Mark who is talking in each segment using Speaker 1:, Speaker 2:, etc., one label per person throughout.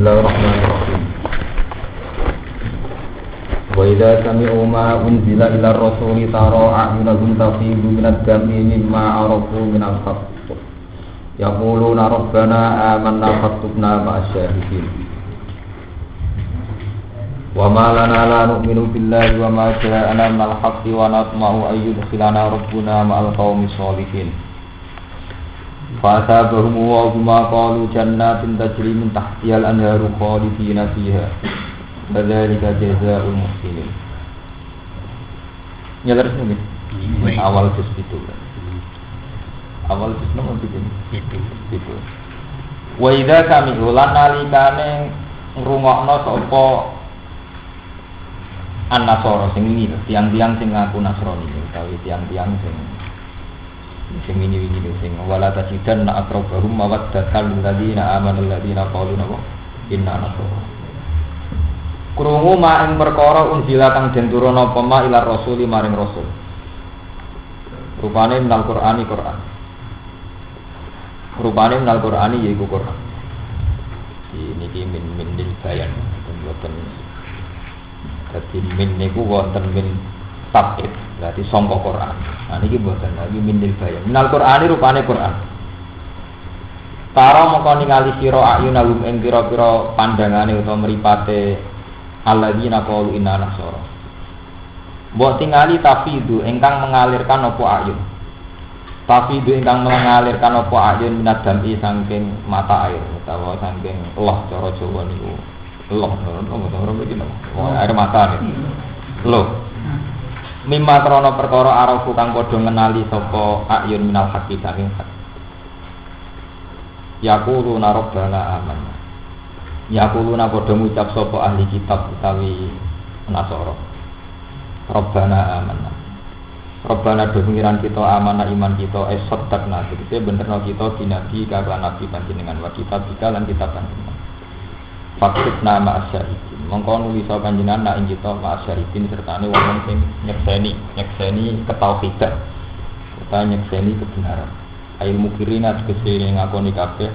Speaker 1: Bismillahirrahmanirrahim. Wa idza sami'u ma unzila ila rasuli tara a'yunahum tafidu minad dam'i mimma arafu minal haqq. Yaquluna rabbana amanna faktubna ma'asy syahidin. Wa ma lana la nu'minu billahi wa ma ja'ana minal haqqi wa natma'u ay yudkhilana rabbuna ma'al qaumis sholihin. Fasabahum wa bima qalu jannatin tajri min tahtihal anharu khalidina fiha. Dzalika jazaa'ul muhsinin. Ya terus nih. Awal juz itu. Awal juz nomor itu. Wa idza kami ulan nalikane ngrungokno sapa an-nasara sing ini tiang-tiang sing ngaku Nasrani utawi tiang-tiang sing wingi-wingi sing wala tajidan na akrabahum mawaddatan alladziina aamanu alladziina qalu inna nasara. Krungu ma ing perkara unzila kang den turuna apa ma ila rasuli maring rasul. Rupane minal Qur'ani Qur'an. Rupane minal Qur'ani yaiku Qur'an. Niki min dil bayan mboten. Dadi min niku wonten min tabid, berarti sangka Quran. Nah niki mboten lagi min dil bayan. Minal Qur'ani rupane Quran. Tara mongko ningali sira ayunahum ing pira-pira pandangane utawa mripate alladzina qalu inna nasara. Mbok tingali tafidu ingkang mengalirkan apa ayun. Tafidu ingkang mengalirkan apa ayun minad dam'i saking mata air utawa saking loh cara Jawa niku. Loh ora begini. Air mata niku. Loh. Mimma krana perkara arafu kang padha ngenali sapa ayun minal haqqi saking hak. Yaquluna rabbana amanna. Yaquluna padha ngucap sapa ahli kitab utawi Nasara. Rabbana amanna. Rabbana do pengiran kita amanah iman kita saddaqna tegese benerno kita dinabi karo nabi panjenengan wa kitab lan kitab panjenengan. Faktubna ma'asyahidin. Mongko nulis panjenengan nak ing kita ma'asyahidin sertane wong sing nyekseni ketauhidan utawa nyekseni kebenaran. Ail mukirina tegese ngakoni kabeh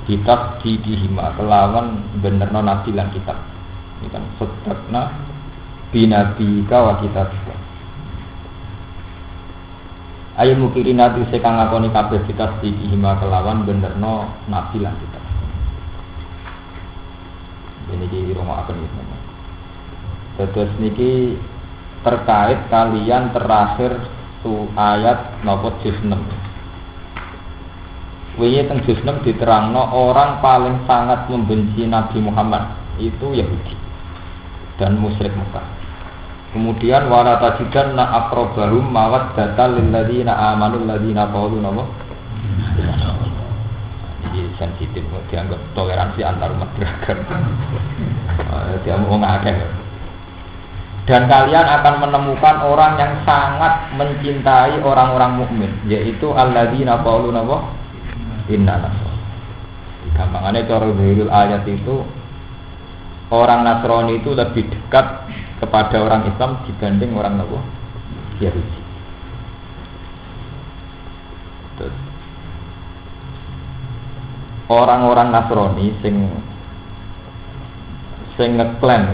Speaker 1: kitab dihima kelawan benerno nabi lan kitab. Iki kan saddaqna binabi ka wa kitab. Ail mukirina tegese kang ngakoni kabeh kitab dihima kelawan benerno nabi lan kitab. Ini di rumah akan ini. Terus niki terkait kalian terakhir tu ayat nomor juz 6. Wingi teng juz 6 diterangno orang paling sangat membenci Nabi Muhammad itu Yahudi dan musyrik Mekah. Kemudian wala tajidan na aqrabahum mawaddatan lil ladzina amanu alladzina qalu sensitif, dianggap toleransi antar umat beragama. Dia mau ngakeh. Dan kalian akan menemukan orang yang sangat mencintai orang-orang mukmin, yaitu alladzina qalu inna nasara. Gampangane cara zahirul ayat itu orang Nasrani itu lebih dekat kepada orang Islam dibanding orang Yahudi. Orang-orang Nasrani sing ngeklaim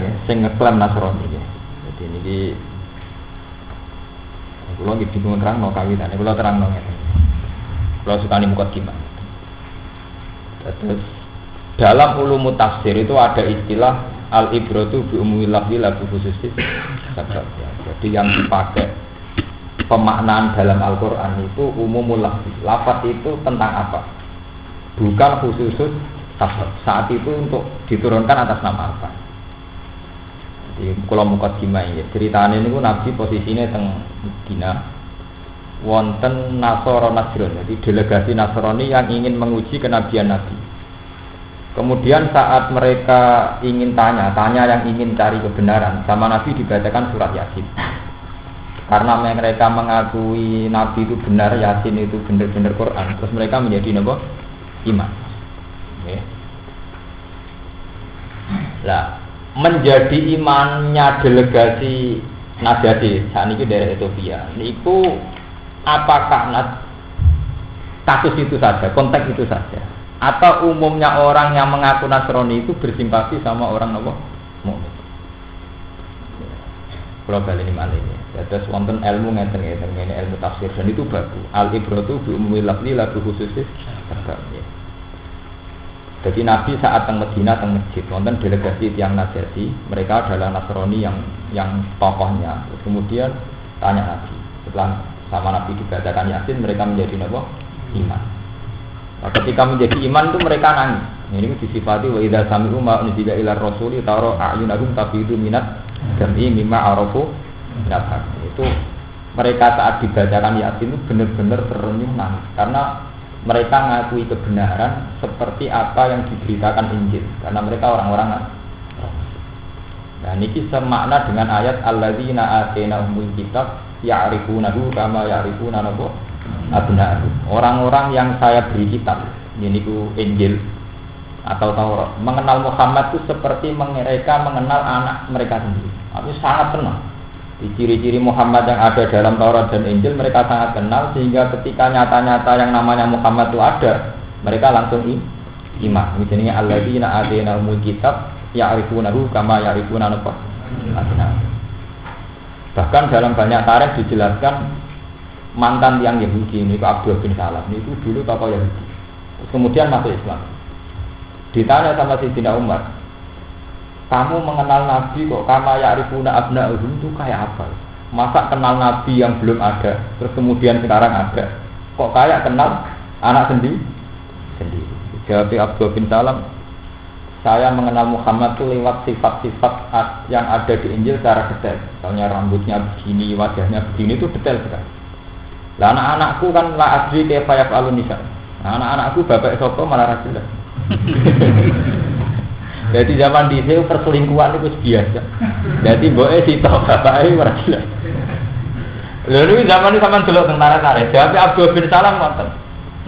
Speaker 1: Nasrani ya. Jadi niki kula nggih bingung terangno kawitane kula terangno ngeten. Kula sukani mukadimah. Terus dalam ulumut tafsir itu ada istilah al-ibratu bi umumil lafzi la bi khususis sabab. Jadi yang dipakai pemaknaan dalam Al-Qur'an itu umumul lafzi. Lafaz itu tentang apa? Bukan khusus saat itu untuk diturunkan atas nama apa. Jadi kalau mukadimah ya ceritanya ini Nabi posisinya teng Madinah wonten Nasara Najran, jadi delegasi Nasrani yang ingin menguji kenabian Nabi. Kemudian saat mereka ingin tanya yang ingin cari kebenaran sama Nabi dibacakan surat Yasin. Karena mereka mengakui Nabi itu benar, Yasin itu benar-benar Quran, terus mereka menjadi iman. Okay. Lah, menjadi imannya delegasi Najati saat ini dari Ethiopia. Niku apakah kasus itu saja, konteks itu saja, atau umumnya orang yang mengaku Nasrani itu bersimpati sama orang apa? Mukmin. Kalau kali ini malah ini, terus wonten ilmu ngeten ini ilmu tafsir dan itu bagus. Al ibratu bi umumil lafzi la bi khususis sabab. Jadi Nabi saat teng Madinah teng masjid wonten delegasi tiyang Najasyi, mereka adalah Nasrani yang tokohnya. Terus kemudian tanya Nabi, setelah sama Nabi dibacakan Yasin mereka menjadi apa? Iman. Nah, ketika menjadi iman itu mereka nangis. Ini disifati wa idza sami'u ma unzila ila rasuli tara a'yunahum tafidu minat jam'i mimma arafu minat. Itu mereka saat dibacakan Yasin itu benar-benar terenyuh nangis karena mereka mengakui kebenaran seperti apa yang diberitakan Injil karena mereka orang-orang Nasrani. Nah, ini semakna dengan ayat alladzina atainahumul kitab ya'rifunahu kama ya'rifuna abna'ahum. Orang-orang yang saya beri kitab, yaitu Injil atau Taurat, mengenal Muhammad itu seperti mereka mengenal anak mereka sendiri. Aku sangat kenal. Di ciri-ciri Muhammad yang ada dalam Taurat dan Injil mereka sangat kenal sehingga ketika nyata-nyata yang namanya Muhammad itu ada, mereka langsung iman. Misalnya alladzina atainahumul kitab ya'rifunahu kama ya'rifuna abna'ahum. Bahkan dalam banyak tarikh dijelaskan mantan yang Yahudi ini Abdullah bin Salam itu dulu tokoh Yahudi. Kemudian masuk Islam. Ditanya sama Sayyidina Umar, kamu mengenal Nabi kok kama ya'rifuna abna'ahum itu kayak apa? Masa kenal Nabi yang belum ada, terus kemudian sekarang ada? Kok kayak kenal anak sendiri? Jawab Abdullah bin Salam, saya mengenal Muhammad itu lewat sifat-sifat yang ada di Injil secara detail. Misalnya rambutnya begini, wajahnya begini, itu detail sekali. Lah anak-anakku kan la adri kaifa yaf'alun nisa. Nah, anak-anakku bapak sapa malah ra jelas. Jadi zaman dhisik perselingkuhan itu biasa. Jadi mboke sitok bapake ora jelas. Lha niku zaman itu sampean delok teng tarik-tarik. Jawab Abdul bin Salam ngoten.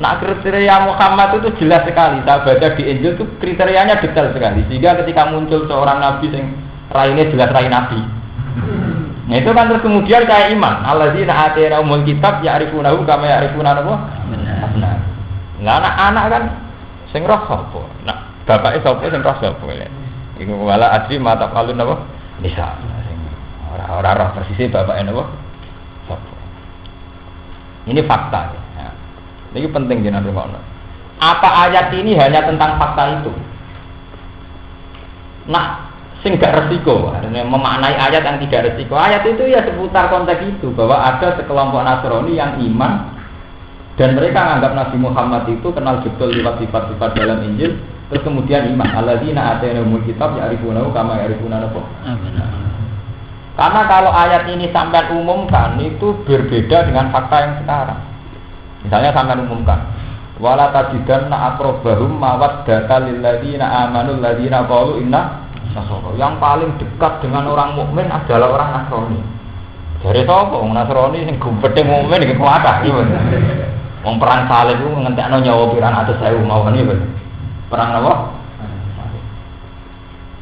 Speaker 1: Nah, kriteria Muhammad itu jelas sekali. Saya baca di Injil itu kriterianya detail sekali. Sehingga ketika muncul seorang nabi yang raine jelas rai nabi. Nah, itu kan terus kemudian kayak iman. Alladzina atainahumul kitab ya'rifunahu kama ya'rifuna abna'ahum. Lah anak-anak kan sing roh sapa? Nah, bapake sapa sing roh sapa? Iku wala adri mata kalun napa? Nisa. Sing ora roh persisé bapake napa? Sapa. Ini fakta. Ya. Ini penting jenengan rumakno. Apa ayat ini hanya tentang fakta itu? Nah, sing gak resiko, memaknai ayat yang tidak resiko. Ayat itu ya seputar konteks itu bahwa ada sekelompok Nasrani yang iman dan mereka menganggap Nabi Muhammad itu kenal betul lewat sifat-sifat dalam Injil, terus kemudian iman. Alladzina atainahumul kitab ya'rifunahu kama ya'rifuna abna'ahum. Karena kalau ayat ini sampai umumkan itu berbeda dengan fakta yang sekarang. Misalnya sampai umumkan wala tajidanna aqrabahum mawaddatan lil ladzina amanu alladzina qalu inna Nasrani. Yang paling dekat dengan orang mukmin adalah orang Nasrani. Dari sapa wong Nasrani sing gumpete mukmin iki kuwatah iki. Wong perang salib ku ngentekno nyawa pirang atus 1000 mawon iki. Perang apa?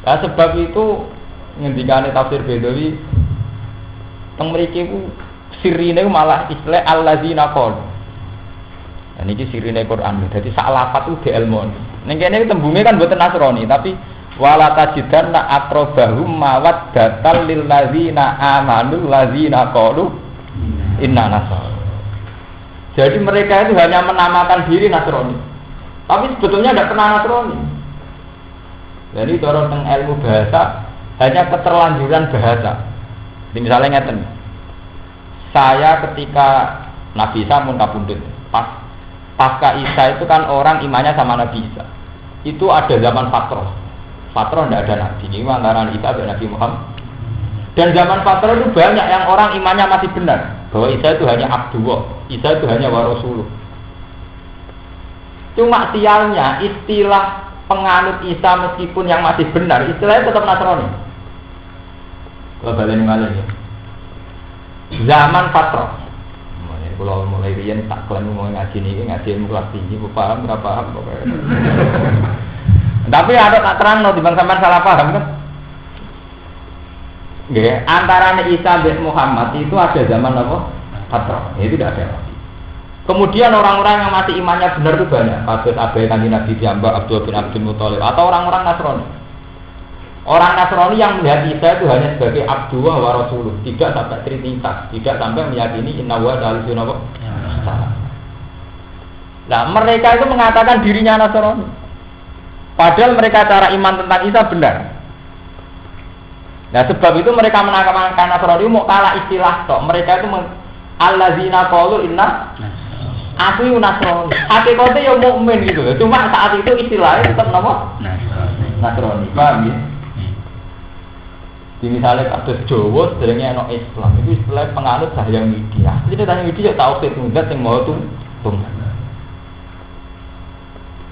Speaker 1: Nah, sebab itu ngendikane tafsir Bedawi teng mriki ku sirine malah istilah alladzina qol. Dan iki sirine Quran. Dadi sak lafat ku dielmoni. Ning kene tembunge kan mboten Nasrani tapi wala tajidanna aqrabahum mawaddatal lil ladzina amanu ladzina qalu inna nasara. Jadi mereka itu hanya menamakan diri Nasrani. Tapi sebetulnya tidak pernah Nasrani. Jadi dorong teng ilmu bahasa hanya keterlanjuran bahasa. Jadi misalnya ngeten. Saya ketika Nabi Isa mun kapundhut, pasca Isa itu kan orang imannya sama Nabi Isa. Itu ada zaman Fatrah. Fatrah tidak ada Nabi, ini antara Isa dan Nabi Muhammad. Dan zaman Fatrah itu banyak yang orang imannya masih benar bahwa Isa itu hanya Abdullah, Isa itu hanya Rasulullah. Cuma sialnya istilah penganut Isa meskipun yang masih benar, istilahnya tetap Nasrani. Kalau balik malah ya. Zaman Fatrah. Kalau mulai riyen tak klaim mau ngaji ini ngaji ilmu kelas tinggi, paham nggak paham pokoknya. Tapi ada tak terang no, dibang sampean salah paham kan? Nggih, antara Isa dan Muhammad itu ada zaman apa? Fatrah. Itu tidak ada lagi. Kemudian orang-orang yang masih imannya benar itu banyak. Kasus Abai Kanjeng Nabi Piyambak, Abdul bin Abdul Muthalib, atau orang-orang Nasrani. Orang Nasrani yang melihat Isa itu hanya sebagai Abdullah wa Rasuluh, tidak sampai trinitas, tidak sampai meyakini Inna wa Salisun apa? Nah, mereka itu mengatakan dirinya Nasrani. Padahal mereka cara iman tentang Isa benar. Nah, sebab itu mereka menangkapkan Nasrani mau kalah istilah tok. Mereka itu allazina qalu inna aku Nasrani. Hakikatnya ya mukmin gitu. Cuma saat itu istilahnya tetap nama Nasrani. Paham ya? Di misalnya kasus Jawa sebenarnya ono Islam itu istilah penganut Sahyang Widi. Asli Sahyang Widi ya tauhid tunggal sing mau tunggal.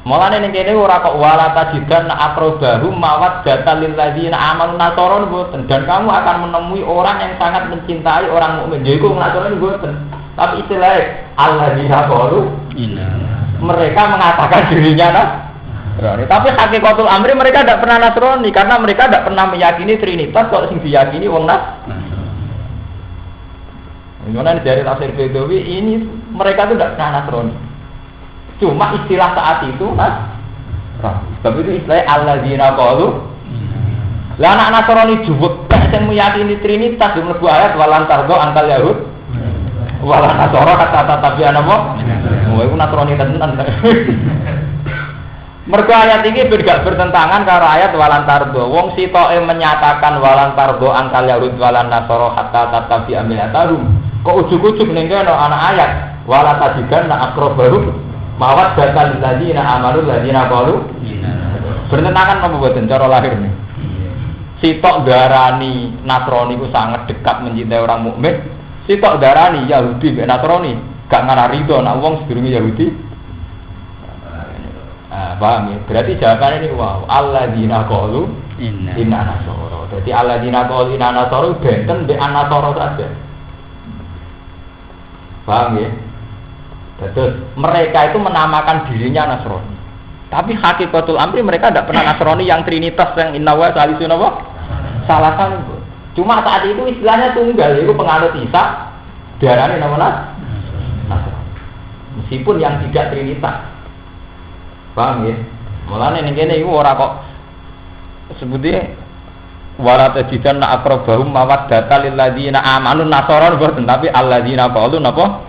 Speaker 1: Mulane ning kene ora kok wala tajidan aqrabahum mawaddatal lil ladzina amanu nasaron boten, dan kamu akan menemui orang yang sangat mencintai orang mukmin. Yaiku nasaron boten. Tapi istilah alladzina qalu mereka mengatakan dirinya Nasrani. Tapi hakikatul amri mereka tidak pernah Nasrani karena mereka tidak pernah meyakini Trinitas kok sing diyakini wong Nasrani. Ini dari tafsir Bedawi ini mereka itu tidak pernah Nasrani. Cuma istilah saat itu sebab itu istilah alladzina qalu. Lah anak Nasrani jubuk sing meyakini Trinitas di mlebu ayat walan tardo angkal Yahud. Walan Nasara kata tapi ana apa? Oh iku Nasrani tenan. Mergo ayat ini gak bertentangan karo ayat walan tardo. Wong sitoke menyatakan walan tardo angkal Yahud walan Nasara hatta tatabi amilatarum. Kok ujug-ujug ning kene ana ayat wala tajidan aqrabarum mawaddatal ladzina amanu ladzina qalu. Bertentangan apa boten cara lahirnya? Sitok darani Nasrani ku sangat dekat mencintai orang mukmin. Sitok darani Yahudi mek Nasrani gak ngarah rido nek wong sedurunge Yahudi. Paham ya? Berarti jawabannya ini wow, alladzina qalu inna nasara. Jadi alladzina qalu inna nasara benten be an-nasara saja. Paham ya? Terus mereka itu menamakan dirinya Nasrani. Tapi hakikatul amri mereka tidak pernah Nasrani yang Trinitas yang inna wa salisun apa? Salah satu. Cuma saat itu istilahnya tunggal, itu penganut Isa diarani nama Nasrani. Meskipun yang tidak Trinitas. Paham ya? Mulane ning kene iku ora kok sebutnya wala tajidan aqrabahum mawaddata lil ladzina amanu nasara boten, tapi alladzina qalu napa?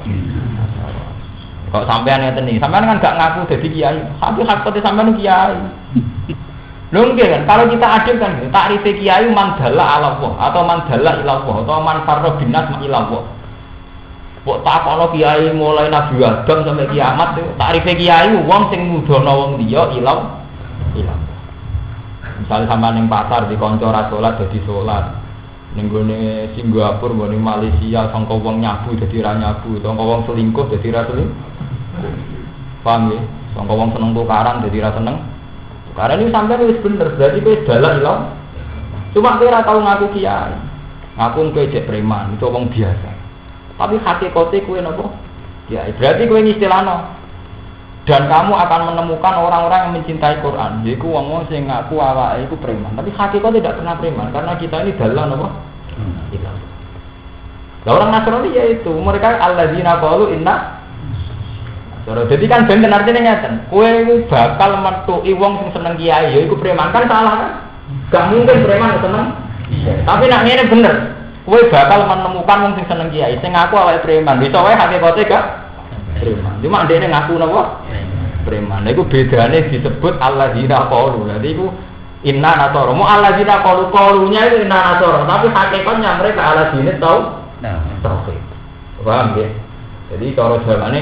Speaker 1: Kok sampean ngeten iki, sampean kan gak ngaku dadi kiai, tapi hakikate sampean kiai. Lho nggih kan, kalau kita adil kan takrife kiai man dalla ala Allah atau man dalla ila Allah atau man farra binas ma ila Allah. Kok takono kiai mulai Nabi Adam sampai kiamat itu takrife kiai wong sing nudono wong liya ilang. Misale sampean ning pasar di kanca ra salat dadi salat. Ning gone Singapura, gone Malaysia sangka wong nyabu dadi ra nyabu, sangka wong selingkuh dadi ra selingkuh. Paham ya? Sangka wong seneng tukaran dadi ra seneng. Tukaran iki sampean wis bener, berarti kowe dalah ilang. Cuma kowe ora tau ngaku kiai. Ngaku kowe cek preman, itu wong biasa. Tapi hakikate kowe napa? Ya, berarti kowe istilahno. Dan kamu akan menemukan orang-orang yang mencintai Quran. Yaiku wong-wong sing ngaku awake iku preman, tapi hakikate tidak pernah preman karena kita ini dalang napa? Kita. Lah orang Nasrani yaitu mereka alladzina qalu inna. Jadi kan benten artine ngeten. Kowe iku bakal metuki wong sing seneng kiai, yaiku preman kan salah kan? Gak mungkin preman seneng. Tapi nek ngene bener. Kowe bakal menemukan wong sing seneng kiai, sing ngaku awake preman. Bisa wae hakikate gak preman. Cuma ndekne ngaku napa? Preman. Lha iku bedane disebut alladzina qalu. Dadi iku inna nasara. Mu alladzina qalu-qalunya itu inna nasara, tapi hakikatnya mereka alladzina tauhid. Paham ya? Jadi cara jawane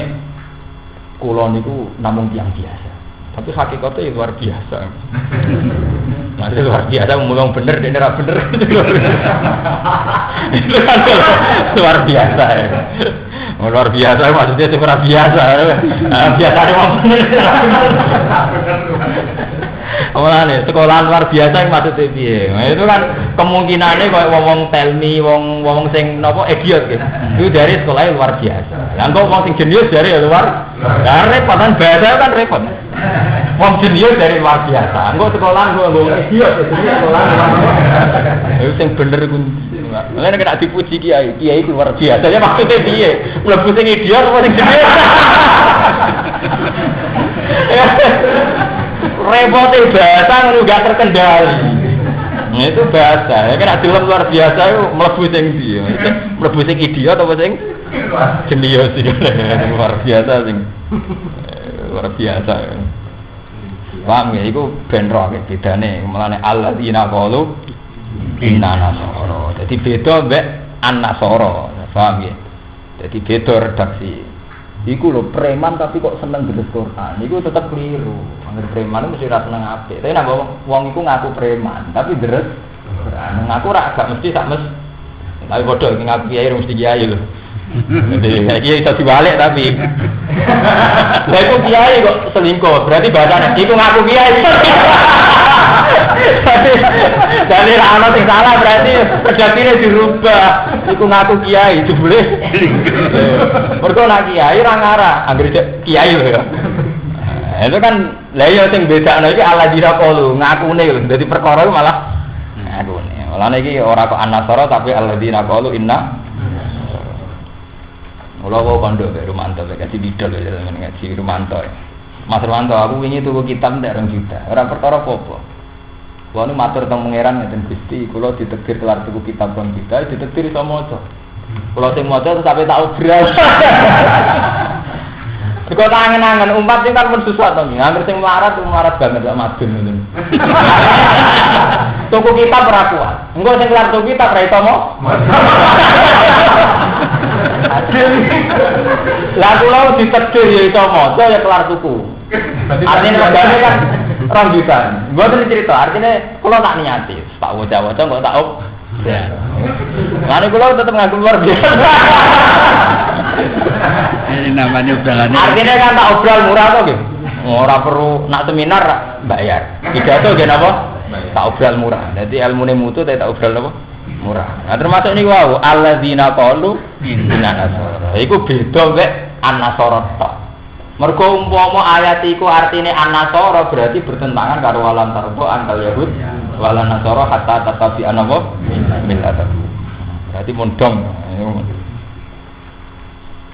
Speaker 1: kula niku namung tiyang biasa. Tapi hakikatnya ya luar biasa. Masih luar biasa, ngomong bener, dia ora bener. Luar biasa ya. Luar biasa maksudnya luar biasa. Biasa ada ngomong bener. Omongane sekolah luar biasa yang maksudnya piye? Itu kan kemungkinannya kayak wong tell me, wong sing napa idiot gitu. Itu dari sekolahnya luar biasa. Lah kok wong sing jenius dari luar. Lah repot kan bahasa kan repot. Wong jenius dari luar biasa. Engko sekolah nggo idiot, sekolah. Itu sing bener ku Lain kena dipuji kiai itu luar biasa. Ya maksudnya piye? Mlebu sing idiot apa sing gede? Repotnya bahasa enggak terkendali. Nah, itu bahasa. Ya kena film luar biasa itu mlebu sing dia. Mlebu sing idiot apa sing jenius iki. Luar biasa sing luar biasa. Paham ya, itu benro bedane mulane alladzina qalu inna nasara. Dadi beda mbek an-nasara. Paham ya? Dadi beda redaksi. Iku lho preman tapi kok seneng deres Quran. Iku tetep keliru. Angger preman mesti ra seneng apik. Tapi nek wong iku ngaku preman tapi deres Quran. Ngaku ra gak mesti sak mes. Tapi padha ngaku kiai mesti kiai lho. Jadi kiai iso dibalik tapi. Lah iku kiai kok selingkuh. Berarti bahasane iku ngaku kiai. Jadi ra ono sing salah berarti redaksine dirubah. Iku ngaku kiai jebule. Mergo nak kiai ora ngarah, anggere kiai lho ya. Itu kan lha ya sing bedakno iki ala diraqulu, ngakune lho. Dadi perkara malah ngakune. Mulane iki ora kok an-nasara tapi alladzina qalu inna. Mula kok kandha karo Rumanto kasih bidol ya ngaji Rumanto. Mas Rumanto aku wingi tuku kitab ndak 2 juta. Ora perkara apa-apa. Wong matur teng pangeran ngeten Gusti, kula ditegir kelar tuku kitab 2 juta, ditegir iso maca. Kula sing maca sampe tak obral. Kok tangen-angen umat sing kan pun susah to. Hampir sing melarat banget kok madun ngoten. Tuku kitab ora kuat. Engko sing kelar tuku kitab ra iso maca. Lah kula ditegir ya iso maca ya kelar tuku. Artinya regane kan 2 juta. Mboten cerita, artinya kula tak niati, tak waca-waca kok tak op. Ya. Lan kula tetep ngaku luar biasa. Ini namanya obrolan. Artinya kan tak obral murah to nggih. Ora perlu nak seminar bayar. Pidato nggih napa? Tak obral murah. Dadi ilmune mutu tak obral napa? Murah. Nah termasuk niku wau alladzina qalu inna nasara. Iku beda mek an-nasara tok. Mergo umpama ayat iku artine an-nasara berarti bertentangan karo walan tarbo antal yahud walan nasara hatta tatabi anapa milata. Berarti mondong.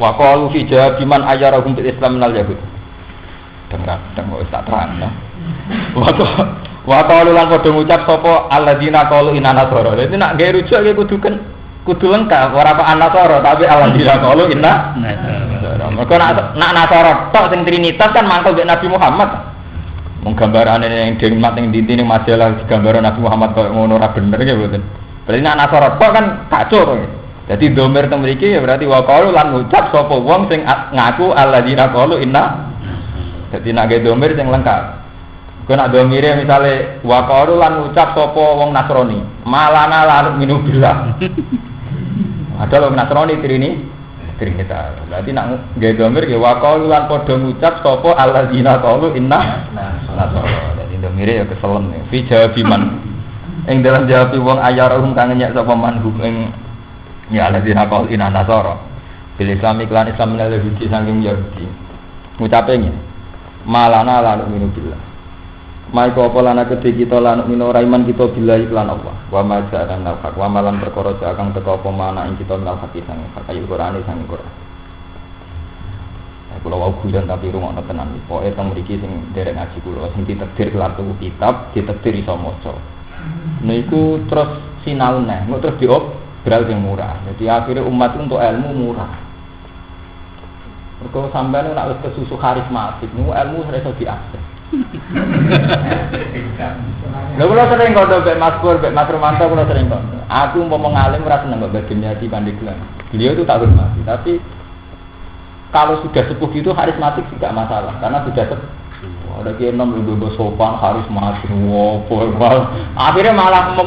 Speaker 1: Wa qalu fi jabiman ayyarahum bil islam minal yahud. Dengar kok tak terang. Wa qalu lan padha ngucap sapa alladzina qalu inna nasara. Dadi nak gawe rujuk iki kudu lengkap ora kok an-nasara tapi alladzina qalu inna nasara. Mergo nak nasara tok sing trinitas kan mangkel mek Nabi Muhammad. Wong gambarane ning dengmat ning ndi ning majalah gambar Nabi Muhammad kok ngono ora bener nggih mboten. Berarti nak nasara tok kan kacau. Jadi domir teng mriki ya berarti wa qalu lan ngucap sapa wong sing ngaku alladzina qalu inna. Dadi nak gawe domir sing lengkap. Kau nak domire misalnya wakaru lan ucap sopo wong Nasrani malana lalu minum bilah. Ada wong Nasrani Trinitas. Berarti nak gaya domir gaya wakaru lan podo ngucap sopo alladzina qalu inna nasara. Jadi domire ya keselen. Fi jawabiman. Ing dalam jawab wong ayarum kang nyak sapa manhum ing ya alladzina qalu inna nasara. Bil Islam iklan Islam minal Yahudi saking Yahudi. Ngucape ngene. Malana lalu minum bilah. Maiko apa lana kedhe kita lan minora iman kita bila iklan Allah. Wa ma ja'an al-haq wa malan perkara kang teka apa mana ing kita minal haq sang kayu Qur'ane sang Qur'an. Kula wau guyon tapi rungokno tenan. Pokoke teng mriki sing derek ngaji kula sing ditakdir kelar tuku kitab, ditakdir iso maca. Niku terus sinau neh, engko terus diobral sing murah. Jadi akhirnya umat untuk ilmu murah. Mergo sampeyan nek wis kesusu karismatik, niku ilmu iso diakses. Lha kula sering kondo Mbak Mas Pur, Mbak Mas Romanto kula sering kondo. Aku umpama ngalim ora seneng kok bagiannya di Pandeglang. Beliau itu tak hormati, tapi kalau sudah sepuh itu karismatik tidak masalah karena sudah sepuh. Ada kienom lebih sopan, karismatik, wow, akhirnya malah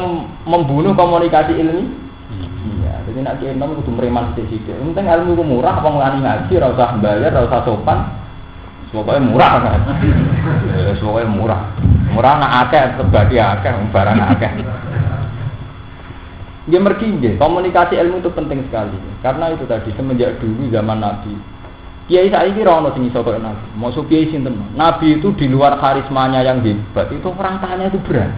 Speaker 1: membunuh komunikasi ilmi. Iya, jadi nak kienom kudu mereman sedikit. Penting ilmu ku murah, apa ngelani ngaji, ora usah bayar, ora usah sopan. Pokoknya murah kan. Pokoknya murah. Murah nak akeh terbagi akeh barang akeh. Dia mergi, komunikasi ilmu itu penting sekali. Karena itu tadi semenjak dulu zaman Nabi. Kiai saiki ra ono sing iso kaya Nabi. Maksud kiai sinten? Nabi itu di luar karismanya yang hebat, itu orang tanya itu berat.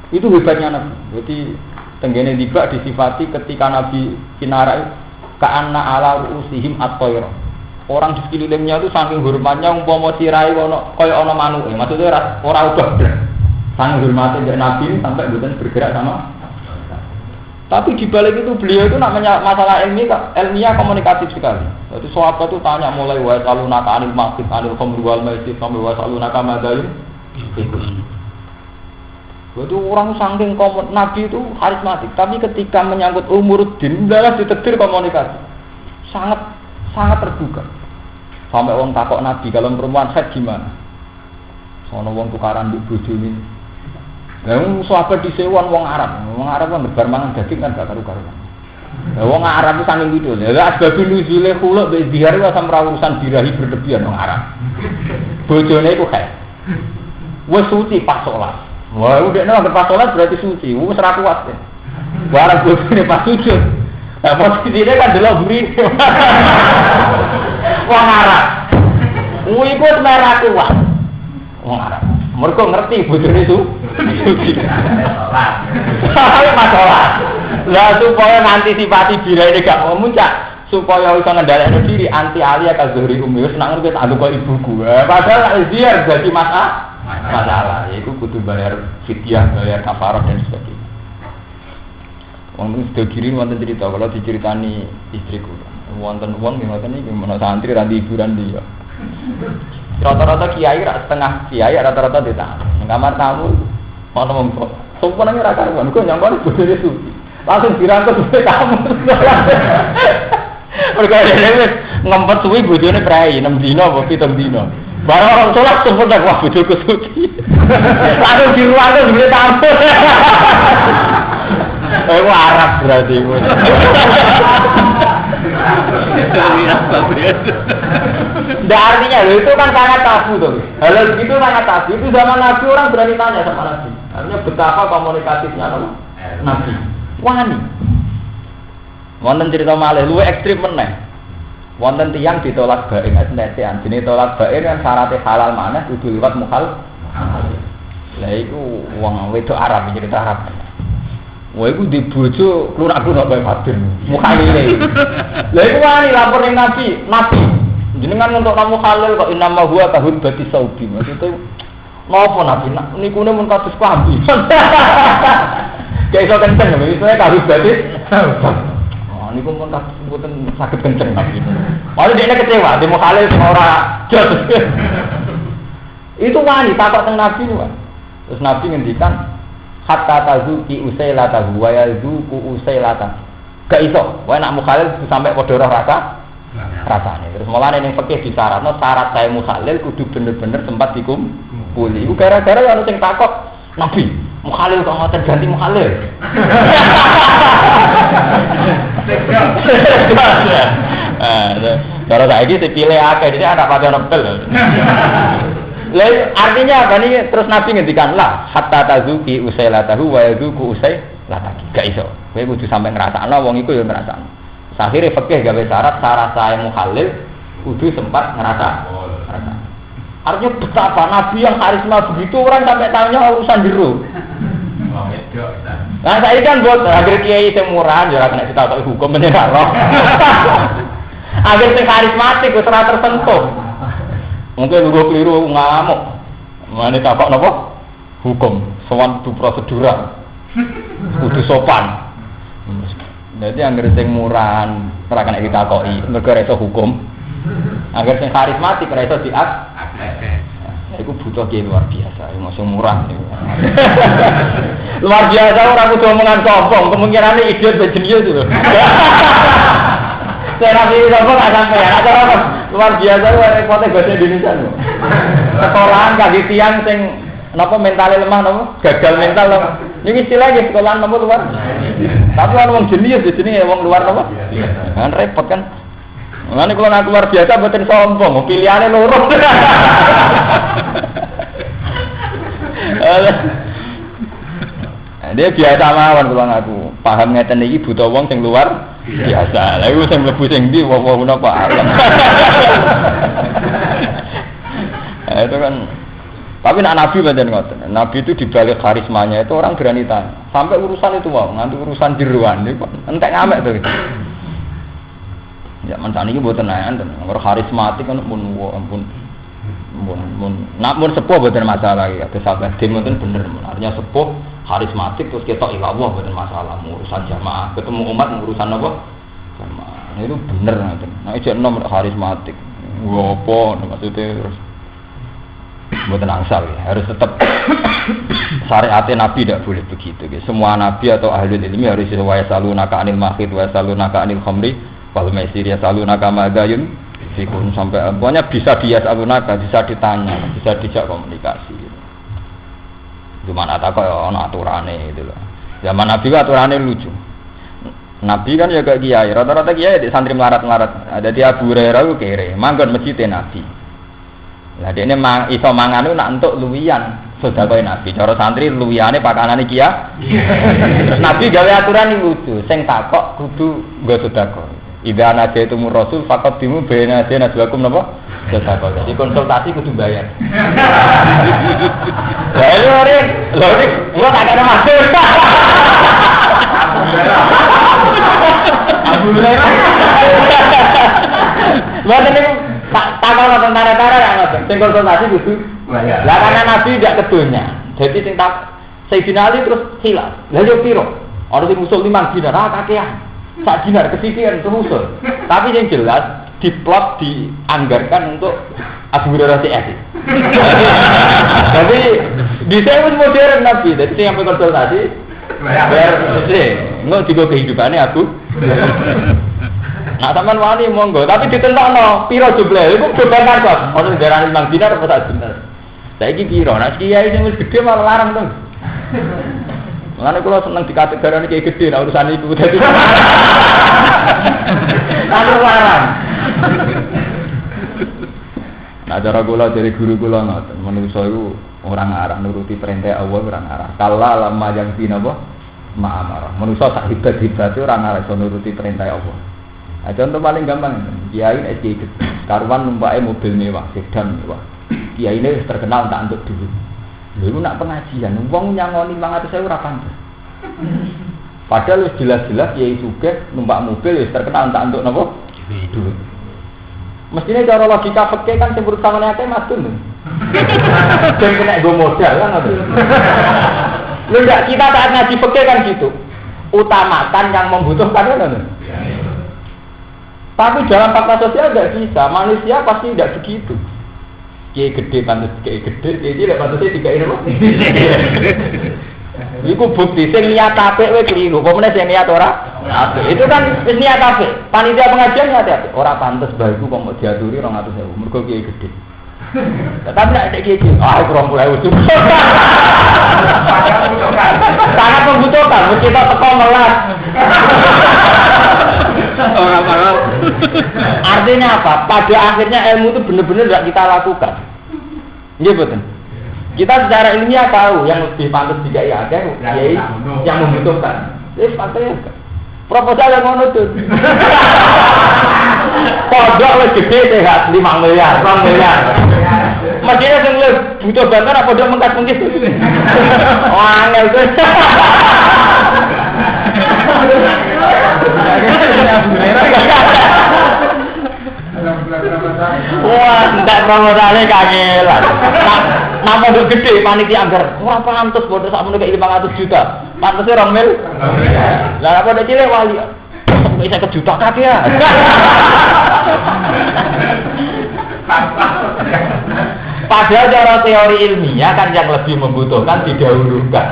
Speaker 1: Itu hebatnya Nabi. Jadi tenggene tiba disifati ketika Nabi kinarai ka'anna ala ru'usihim at-tayr. Orang di sekelilingnya itu saking hormatnya umpama sirai ono kaya ana manuke. Maksudnya ora ubah. Saking hormatnya Nabi sampai mboten bergerak sama. Tapi di balik itu beliau itu namanya masalah ilmiah komunikatif sekali. Jadi sahabat itu tanya mulai wa salunaka anil maqit anil khamr wal maisir sampai wa salunaka madzayun. Itu orang saking Nabi itu karismatik, tapi ketika menyangkut umur din, adalah ditetir komunikasi. Sangat terbuka. Sampai orang takok Nabi kalau perempuan haid gimana? Sono wong tukaran di bojone. Lah sahabat disewan wong Arab kan berbar mangan daging kan gak karu-karuan. Lah wong Arab itu saking gitu. Lah asbabun nuzule khuluq be dihar wa samra urusan birahi berlebihan wong Arab. Bojone iku haid. Wes suci pas salat. Wah, udah nek pas salat berarti suci. Wes ra kuat. Barang bojone pas sujud. Lah posisine kan delok buri. Wong Arab. Iku merah kuat. Wong Arab. Mergo ngerti bojone itu suci. Masalah. Lah supaya ngantisipasi birahe gak muncak, supaya iso ngendhalekno diri anti alia ka zuhri ummi wis nak ngerti tak kok ibuku. Padahal ziar dadi masalah. Iku kudu bayar fidyah, bayar kafarah dan sebagainya. Wong sudah kirim wonten cerita kalau diceritani istriku. Wonten wong ngoten iki menawa santri ra hiburan dia. Rata-rata kiai setengah kiai rata-rata ditahan. Nang kamar tamu ana mongko. Sompone ora karuan, kok nyambane bojone suci. Langsung dirangkut sampai tamu. Mergo dhewe ngempet suwi bojone prei 6 dina apa 7 dina. Barang orang salat sempet wah bojoku suci. Langsung diruangke sampai tamu. Arab berarti. Nggak artinya loh, itu kan sangat tabu tuh. Hal itu sangat tabu. Itu zaman Nabi orang berani tanya sama Nabi. Artinya betapa komunikatifnya Nabi. Wani. Wonten cerita malih luwih ekstrim meneh. Wonten tiyang ditolak bain asnetean. Jenenge tolak bain kan syaratnya halal maneh kudu liwat mukhal. Lah iku wong wedok Arab cerita Arab. Wah, iku di bojo klunak-klunak bae Fadil. Mukhalile. Lah iku wani lapor ning Nabi. Jenengan untuk namu halal kok inama huwa kahun bati saubi. Maksudnya napa Nabi niku mun kados klambi. Kayak iso kenceng lho, isine kahun bati. Oh, niku mun kados mboten saged kenceng Nabi. Malah dia kecewa, demo halal sing ora jos. Itu wani takok teng Nabi niku. Terus Nabi ngendikan hatta tazuki usailatahu wa yazuku usailatan. Gak iso, wae nak mukhalil sampai padha rasa rasane. Terus mulane ning fikih disyaratno syarat saya mukhalil kudu bener-bener sempat dikumpuli. Iku gara-gara ana sing takok, Nabi, mukhalil kok ngoten ganti mukhalil. Cara saiki dipilih akeh, jadi anak pada nebel. Lah artinya apa nih? Terus Nabi ngendikan lah hatta tazuki usailatahu wa yazuku usailataki. Gak iso. Kowe kudu sampe ngrasakno wong iku ya ngrasakno. Akhire fikih gawe syarat saya muhalil kudu sempat ngerasa. Artinya betapa Nabi yang karisma begitu orang sampai tanya urusan biru. Nah saya kan buat akhir kiai semurah ya kena ditakok hukum menyerah roh. Akhir sing karismatik wis ora tersentuh. Mungkin gue keliru ngamuk. Mane takok napa? Hukum, sowan du prosedural. Kudu sopan. Jadi anggere sing murahan ora kena ditakoki, mergo ora iso hukum. Anggere sing karismatik ora iso diak. Iku butuh kiai luar biasa, yang masih murah. Luar biasa orang kudu omongan sombong, kemungkinane idiot ben jenius itu. Saya nabi sombong gak sampai ya, ada luar biasa repotnya bahasa Indonesia lho. Sekolahan kaki tiang sing napa mentalnya lemah napa? Gagal mental napa? Ini istilahnya sekolahan napa luar. Tapi orang wong jenius di sini wong luar napa? Kan repot kan. Ngene kalau nak luar biasa mboten sombong, pilihane loro. Dia biasa mawon kula ngaku. Paham ngeten iki buta wong sing luar biasa. Lha iku sing mlebu sing ndi wong napa alam. Itu kan Tapi nak Nabi badan ngoten. Nabi itu dibalik karismanya itu orang berani tanya. Sampai urusan itu mau nganti urusan jeruan niku entek ngamek to. Ya mansane iki mboten ayan ten. Ora karismatik kan pun mun sepuh mboten masalah ya. Terus sampai mboten bener. Artinya sepuh karismatik terus ketok ila Allah mboten masalah urusan jamaah. Ketemu umat urusan apa? Jamaah. Itu bener ngoten. Nek jek nom karismatik. Ngopo maksudnya terus mboten angsal ya. Harus tetap syariat Nabi tidak boleh begitu. Semua nabi atau ahli ilmi harus sesuai salunaka anil mahid wa salunaka anil khamri wal maisir ya salunaka madayun fikun sampai pokoknya bisa dia salunaka, bisa ditanya, bisa dijak komunikasi. Cuman atau ana aturane gitu loh. Zaman Nabi kan aturane lucu. Nabi kan ya kayak kiai, rata-rata kiai di santri melarat-melarat. Ada di Abu Hurairah ku kere, manggon masjid Nabi. Lah dekne iso mangan nak entuk luwian sedekah Nabi. Cara santri luwiyane pakanane kiai. Nabi gawe aturan lucu, sing takok kudu nggo sedekah. Idza najaitumur rasul faqaddimu baina najwakum napa? Sedekah. Jadi konsultasi kudu bayar. Lah lho ora tak ada masuk. Abu Hurairah. Mboten niku takon tentara-tentara ya ngoten. Sing konsultasi kudu bayar. Lah karena Nabi tidak kedunya. Jadi sing tak Sayyidina Ali terus hilaf. Lah yo piro? Ana sing usul 5 dinar, kakean. Sak dinar kesikian terus usul. Tapi yang jelas diplot dianggarkan untuk Abu Hurairah TS. Jadi bisa modern Nabi. Jadi yang konsultasi bayar sih. Enggak juga kehidupannya aku. Nah teman wani monggo, tapi ditentokno piro jumlah iku beban kok. Ono darane 5 dinar apa sak dinar. Saiki piro? Nek kiai sing wis gedhe malah larang to. Mulane kula seneng dikategorikane kiai gedhe nek urusan iku dadi. Larang. Nah cara kula dari guru kula ngoten, menungso iku orang arah nuruti perintah Allah orang arah. Kala lama yang dinapa ma'amara. Menungso sak hebat-hebat orang arah iso nuruti perintah Allah. Nah, contoh paling gampang, kiai SD karuan numpake mobil mewah, sedan mewah. Kiai ini terkenal tak untuk dulu. Lha nak pengajian, wong nyangoni 500.000 ora pantes. Padahal jelas-jelas kiai sugih numpak mobil wis terkenal tak untuk napa? Dulu. Mestinya cara logika fikih kan sing urusane akeh madun. Sing kena go modal kan ngoten. Lho enggak kita saat ngaji fikih kan gitu. Utamakan yang membutuhkan kan. Tapi dalam fakta sosial tidak bisa, manusia pasti tidak begitu. Kiai gede pantas kiai gede, kiai cilik pantasnya tiga ini loh. Iku bukti, sing niat apik wae keliru, pemene sing niat ora apik. Itu kan wis niat apik. Panitia pengajian niat apik, ora pantes bae iku kok mau diaturi 200.000, mergo kiai gede. Tapi nek kiai cilik, 20.000 cukup. Sangat membutuhkan, mesti kita teko melas. Orang-orang. Artinya apa? Pada akhirnya ilmu itu benar-benar tidak kita lakukan. Iya betul. Kita secara ilmiah tahu yang lebih pantas jika ada kiai yang membutuhkan. Pantasnya proposal yang menurut. Pondok lebih gede sehat 5 miliar, 2 miliar. Mestinya yang butuh bantuan apa pondok mengkas-mengkis. Oh angel tuh. Wah, enggak promosane kangelan. Nah, pondok gede panitia anggar. Ora pantes pondok sakmono kayak 500 juta. Pantese 2 mil. Lah apa nek cilik wali. Bisa ke juta kaki ya. Padahal cara teori ilmiah kan yang lebih membutuhkan didahulukan.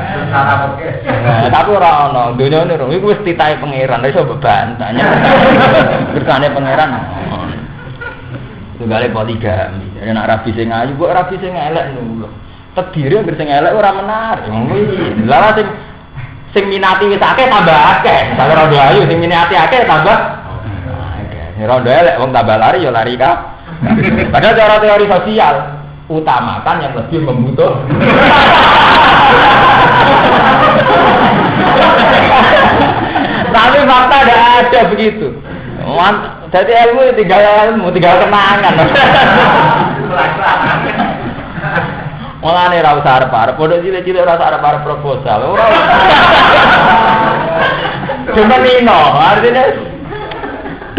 Speaker 1: Tapi ora ono, dunia ini iku wis titahe pangeran, iso bebantanya. Berkane pangeran. Tunggale poligami. Jadi nek rabi sing ayu, kok rabi sing elek lho. Tedire anggere sing elek ora menarik. Lah sing minati wis akeh tambah akeh. Sak rondo ayu sing minati akeh tambah akeh. Rondo elek wong tambah lari ya lari ka. Padahal cara teori sosial utamakan yang lebih membutuhkan. Tapi fakta tidak ada begitu. Jadi ilmu tinggal kenangan. Mulane ra usah arep-arep, pondok cilik-cilik ora usah arep-arep proposal. Ora. Demenino, artinya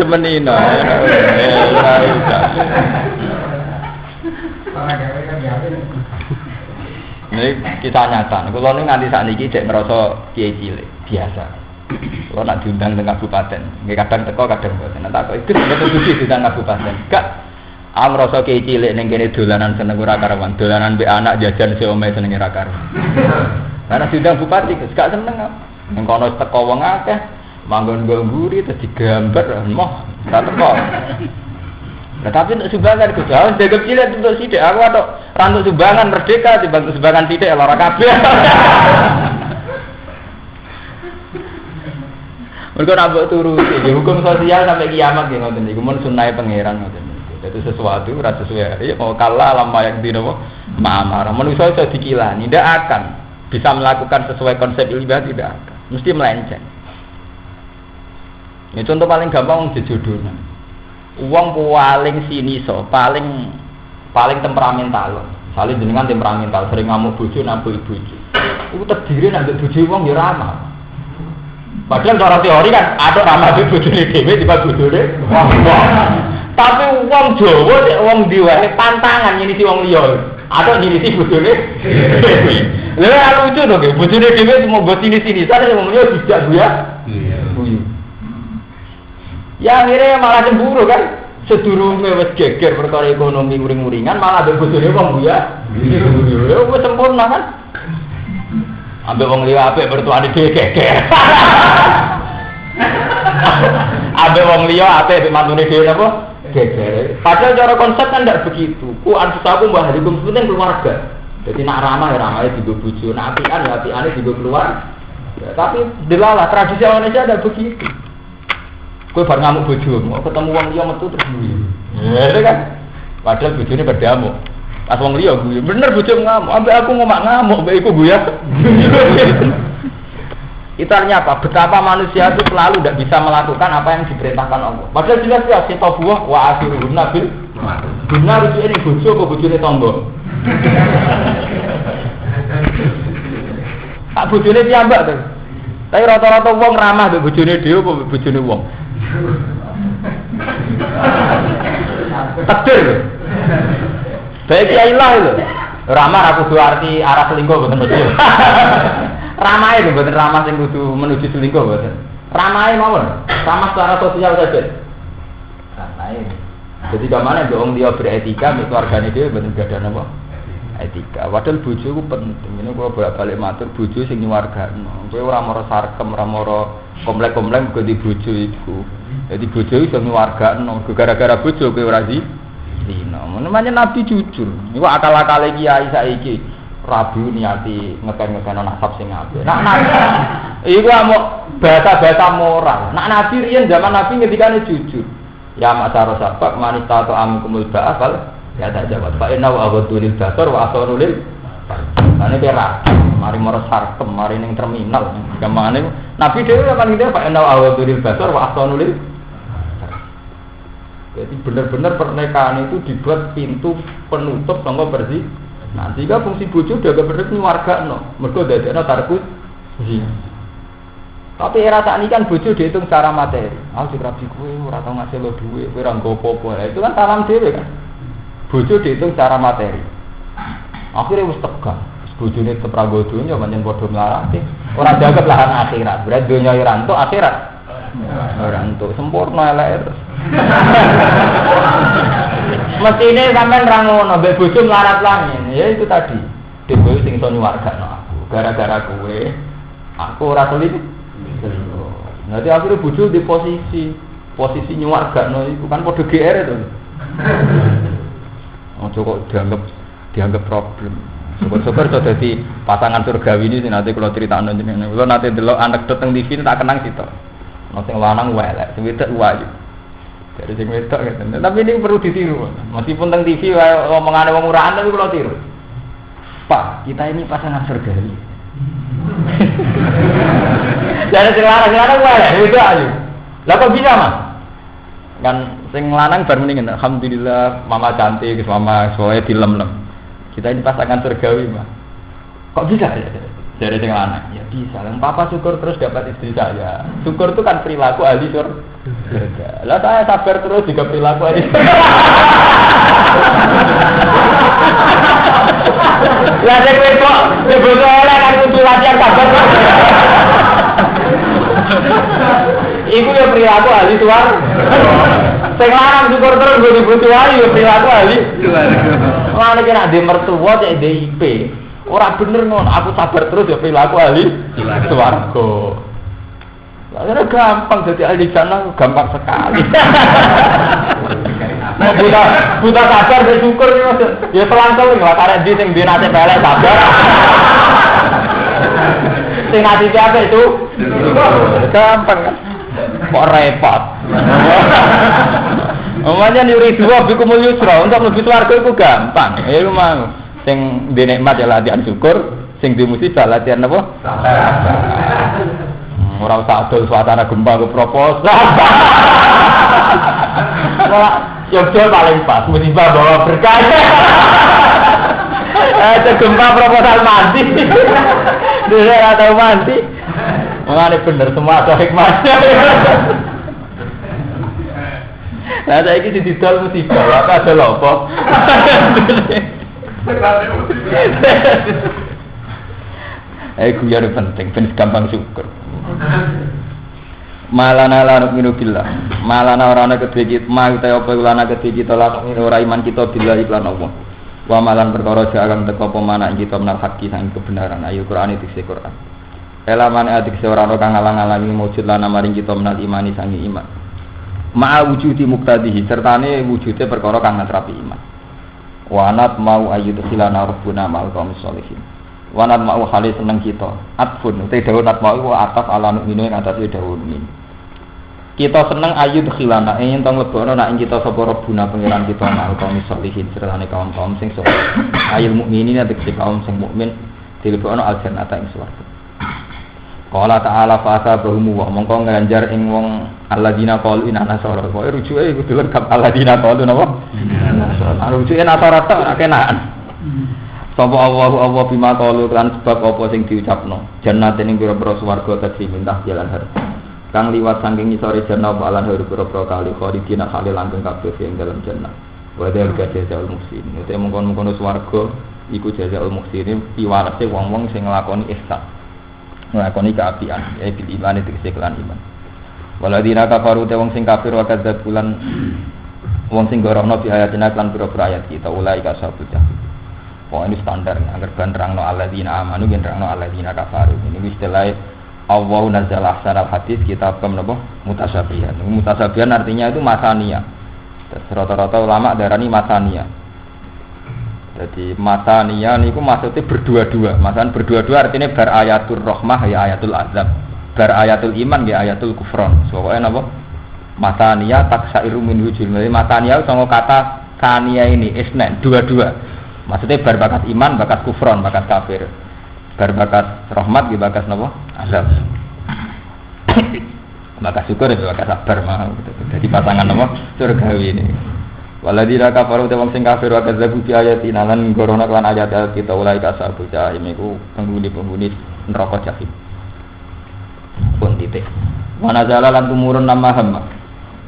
Speaker 1: demenino. Ora usah. Ini kisah nyata. Kalau ini nganti saat ini cek merasa kiai cilik biasa. Kalau nak diundang dengan kabupaten, nggak kadang teko kadang boten. Nanti aku ikut betul betul diundang kabupaten. Gak, merasa kiai cilik neng kene dolanan seneng ora karuan, dolanan be anak jajan si omai seneng ora karuan. Karena diundang bupati, gak seneng. Neng kono teko wong akeh, manggon ngguri terus digambar, moh, tak teko. Nah, tapi untuk sumbangan itu jauh, jaga cilik untuk sidik. Aku ada rantau sumbangan merdeka, dibantu sumbangan sidik, lara kabeh. Mereka nak turu, hukum sosial sampai kiamat gitu, ngoten niku mun sunnahe pangeran ngoten niku. Dadi sesuatu ora sesuai hari, mau kalah lama yang dino ma'amar. Manusia iso dikilani, tidak akan bisa melakukan sesuai konsep ilmiah, tidak akan. Mesti melenceng. Ini contoh paling gampang jejodohan. Uang paling siniso, paling temperamental. Saling jenengan temperamental, sering ngamuk bojo nambah bojo. Itu terdiri nambah bojo uang ya ramah. Padahal cara teori kan ada ramah bojone dhewe tiba bojone. Tapi uang Jawa nek uang diwae pantangan nyinisi wong liya. Ada nyinisi bojone. Lha lucu to ge, bojone dhewe mau go sini-sini, sare wong liya dijak ya. Iya. Ya akhirnya malah cemburu kan, sedurunge wis geger perkara ekonomi uring-uringan malah ambek bojone wong ya. Ya wis sempurna kan. Ambek wong liya apik bertuane dhewe geger. Ambek wong liya apik mantune dhewe napa? Geger. Padahal cara konsep kan ndak begitu. Ku anfusaku mbah hadikum penting keluarga. Jadi nak ramah ya ramah digo bojo, nak apian ya apiane digo keluar. Ya, tapi delalah tradisi Indonesia ada begitu. Kowe bar ngamuk bojomu, ketemu wong liya metu terus guyu. Ya kan? Padahal bojone berdamuk. Pas wong liya guyu, bener bojomu ngamuk, ambek aku ngomak ngamuk, ambek iku guyu. Itu artinya apa? Betapa manusia itu selalu tidak bisa melakukan apa yang diperintahkan Allah. Padahal jelas-jelas kita buah wa asirun nabil. Benar itu ini bojo apa bojone tangga? Tak bojone piyambak to. Tapi rata-rata wong ramah mbek bojone dhewe apa bojone wong? Takdir lho. Baik ya ilah lho. Ramah aku kudu arti arah selingkuh boten betul. Ramahe lho boten ramah sing kudu menuju selingkuh boten. Ramahe mawon. Ramah secara sosial saja. Ramahe. Jadi kamane mbok wong dia beretika mek keluargane dhewe boten gadah napa? Etika. Padahal bojo ku penting. Ini kula bolak-balik matur bojo sing nyuwargano. Kowe ora mara sarkem, ora mara komplek-komplek kok di bojo iku. Jadi bojo iso nyuwargano. Gara-gara bojo kowe ora zina. Namanya Nabi jujur. Iku akal-akale kiai saiki rabu niati ngeken-ngeken nasab sing apik. Nak Nabi iku amuk bahasa-bahasa moral. Nak Nabi riyen zaman Nabi ngendikane jujur. Ya masyarakat sabak manita atau amkumul ba'al ya tak jawab. Pak Inna wa abadulil basar wa asarulil. Nah ini berat. Mari moro sarkem, mari ning terminal. Gamane Nabi dhewe kan gitu Pak Inna wa abadulil basar wa asarulil. Jadi benar-benar pernikahan itu dibuat pintu penutup sangka bersih. Nah, jika fungsi bojo udah bener nyuwargano, mergo dadekno tarkus zina. Tapi era saat ini kan bojo dihitung secara materi. Ah sing rabi kowe ora tau ngasih lo duit, kowe ora nggo apa-apa. Itu kan salam dhewe kan. Bojo dihitung secara materi. Akhirnya wis tegang. Bojone tetep ra nggo donya pancen padha mlarate. Ora dianggap lahan akhirat. Berarti donya ora entuk akhirat. Ora entuk sempurna elek terus. Mestine sampean ra ngono, mbek bojo melarat langit. Ya itu tadi. Dhewe sing iso nyuwargano aku. Gara-gara kowe aku ora selingkuh. Nanti akhirnya bojo di posisi nyuwargano iku kan padha GR itu. Ojo kok dianggap problem. Syukur-syukur so dadi pasangan surgawi ini nanti kalau critakno jenengan. Kula nate delok anekdot teng TV tak kenang sitok. Ono sing lanang welek, sing wedok wayu. Jadi sing wedok ngeten. Tapi ini perlu ditiru. Meskipun teng TV omongane wong murahan tapi kula tiru. Pak, kita ini pasangan surgawi. Jadi sing lanang welek, wedok ayu. Lah kok bisa, Mas? Kan sing lanang bar mendingan alhamdulillah mama cantik, mama soe dilem-lem. Kita ini pasangan surgawi mah. Kok bisa ya? Dari sing lanang. Ya bisa. Papa syukur terus dapat istri saya. Syukur itu kan perilaku ahli surga. Lah saya sabar terus juga perilaku ahli surga. Lah nek kok sebetulnya oleh kan kudu latihan sabar. Iku ya perilaku ahli surga. Sing lanang syukur terus nggo dibutuhi ya perilaku ahli surga. Lah nek nek mertua cek DIP. Ora bener ngono, aku sabar terus ya perilaku ahli swarga. Lah gampang jadi ahli jannah gampang sekali. Buta sabar bersyukur ya pelan-pelan lah karena di sing dene ate pelek sabar. Sing ati apa itu? Gampang kan. Kok repot. Omanya nyuri dua bikumul yusra untuk mlebu swarga iku gampang. Ya iku mau. Sing di nikmat ya latihan syukur, sing di musibah latihan apa? Sabar. Ora usah adol suasana gempa ke proposal. Jogja paling pas, musibah bawa berkah. Gempa proposal mati. Dia ora tau mati. Mengane bener semua ada hikmahnya. Lah saiki didol musibah, apa ada lopo? Guyon penting, ben gampang syukur. Malana la nu'minu billah. Malana ora ana kedhe kita, ma utawa apa ulana kedhe kita la ora iman kita billah iklan Allah. Wa malan perkara jarang teko apa manak kita menal haki sang kebenaran. Ayo Quran iki Quran. Elaman adik ora ana kang ngalang-alangi wujud lan maring kita menal imani sang iman. Ma wujudi muqtadihi sertane wujude perkara kang ngatrapi iman. Wanat mau ayu silana rabbuna mal kaum sholihin. Wanat mau khali seneng kita. Atfun te dawuh nat mau atas ala nu'minu ing atase dawuh min. Kita seneng ayu silana ing tong lebokno nek kita sapa rabbuna pangeran kita mal kaum sholihin sertane kaum-kaum sing saleh. Ayul mukminin nek kaum sing mukmin dilebokno al jannata ing swarga. Qala ta'ala fa asabahum wa mongko nganjar ing wong alladzina qalu inna nasara. Kok rujuke kudu lengkap alladzina qalu napa? Rujuke nasara tok ora kenaan. Sapa Allah bima qalu kan sebab apa sing diucapno. Jannate ning pira-pira swarga dadi mintah jalan har. Kang liwat saking ngisore jannah apa alan huru pira-pira kali khalidina khalil langgeng kabeh ing dalam jannah. Wa dzal jazaa'ul muhsinin. Ute mongkon-mongkon swarga iku jazaa'ul muhsinin piwalese wong-wong sing nglakoni ihsan. Nglakoni kaapian ya bil iman itu kelan iman. Waladina kafaru te wong sing kafir wa kadzabulan wong sing gorono bi ayatina lan pira-pira ayat kita ulai ka sabul jahil. Wong ini standar agar banterangno alladzina amanu banterangno alladzina kafaru. Ini istilah Allah nazzala ahsanal hadis kitab menapa mutasabihan. Mutasabihan artinya itu masaniyah. Rata-rata ulama darani masaniyah. Jadi masaniyah niku maksudnya berdua-dua. Masalan berdua-dua artinya bar ayatul rahmah ya ayatul azab. Bar ayatul iman ya ayatul kufron. Pokoknya napa? Masaniyah taksairu min wujud. Jadi masaniyah sama kata saniyah ini isnen dua-dua. Maksudnya bar bakat iman, bakat kufron, bakat kafir. Bar bakat rahmat ya bakat napa? Azab. Bakat syukur ya bakat sabar mah. Jadi pasangan napa? Surgawi ini. Waladina kafaru te wong sing kafir wa kadzabu bi ayatina lan gorono kan ayat-ayat kita ulai ka sabul jahim iku penghuni-penghuni neraka jahim. Pun titik. Manazala lan tumurun nama hamma.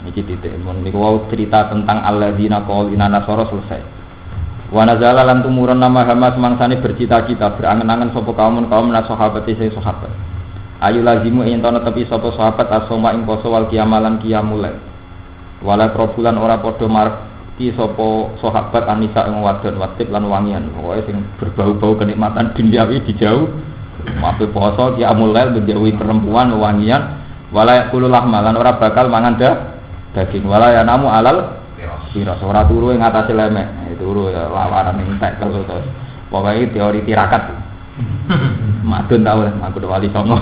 Speaker 1: Iki titik mun niku wau cerita tentang alladzina qaul inna nasara selesai. Wanazala lan tumurun nama hamma semangsane bercita-cita berangen-angen sapa kaum sahabat sing sahabat. Ayu lazimu yen ana tepi sapa sahabat asoma ing poso wal kiamalan kiamule. Wala probulan ora padha marep ki sapa sahabat anisa ing wadon watib lan wangian pokoke sing berbau-bau kenikmatan duniawi dijauh mape poso ki amulail menjauhi perempuan wangian wala yaqulullah malan ora bakal mangan daging wala ya namu alal sira ora turu ing atase lemek turu ya lawaran entek terus pokoke teori tirakat madun ta oleh aku wali songo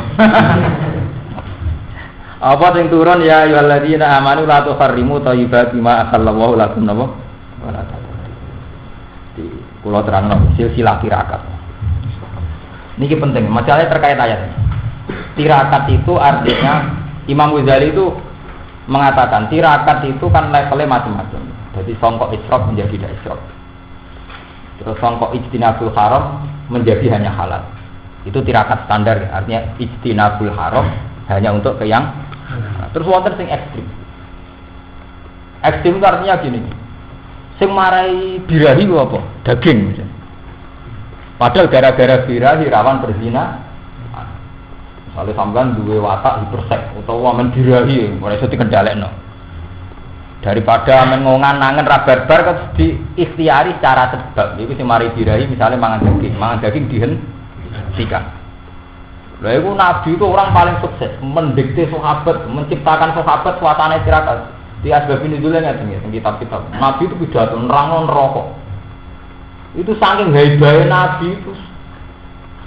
Speaker 1: apa sing turun ya ayyuhalladzina amanu la tuharrimu thayyibati ma ahallallahu lakum napa wala di kula terangno silsilah tirakat niki penting masalahnya terkait ayat tirakat itu artinya Imam Ghazali itu mengatakan tirakat itu kan levelnya macam-macam jadi songkok isyraf menjadi tidak isyraf Terus sangka ijtinabul haram menjadi hanya halal. Itu tirakat standar, artinya ijtinabul haram hanya untuk ke yang. Terus wonten sing ekstrim. Ekstrim itu artinya gini. Sing marai birahi ku apa? Daging misalnya. Padahal gara-gara birahi rawan berzina. Misalnya sampean duwe watak hiperseks utawa men birahi ora iso dikendhalekno. Daripada men ngongan-angen ra barbar kok diikhtiari secara sebab. Iku sing mari birahi misalnya mangan daging dihentikan. Lha iku nabi itu orang paling sukses mendikte sahabat, menciptakan sahabat suasana tirakat. Di asbab ini dulu ngeten ya, kitab-kitab. Nabi itu pidato nerangno neraka. Itu saking hebahe nabi itu.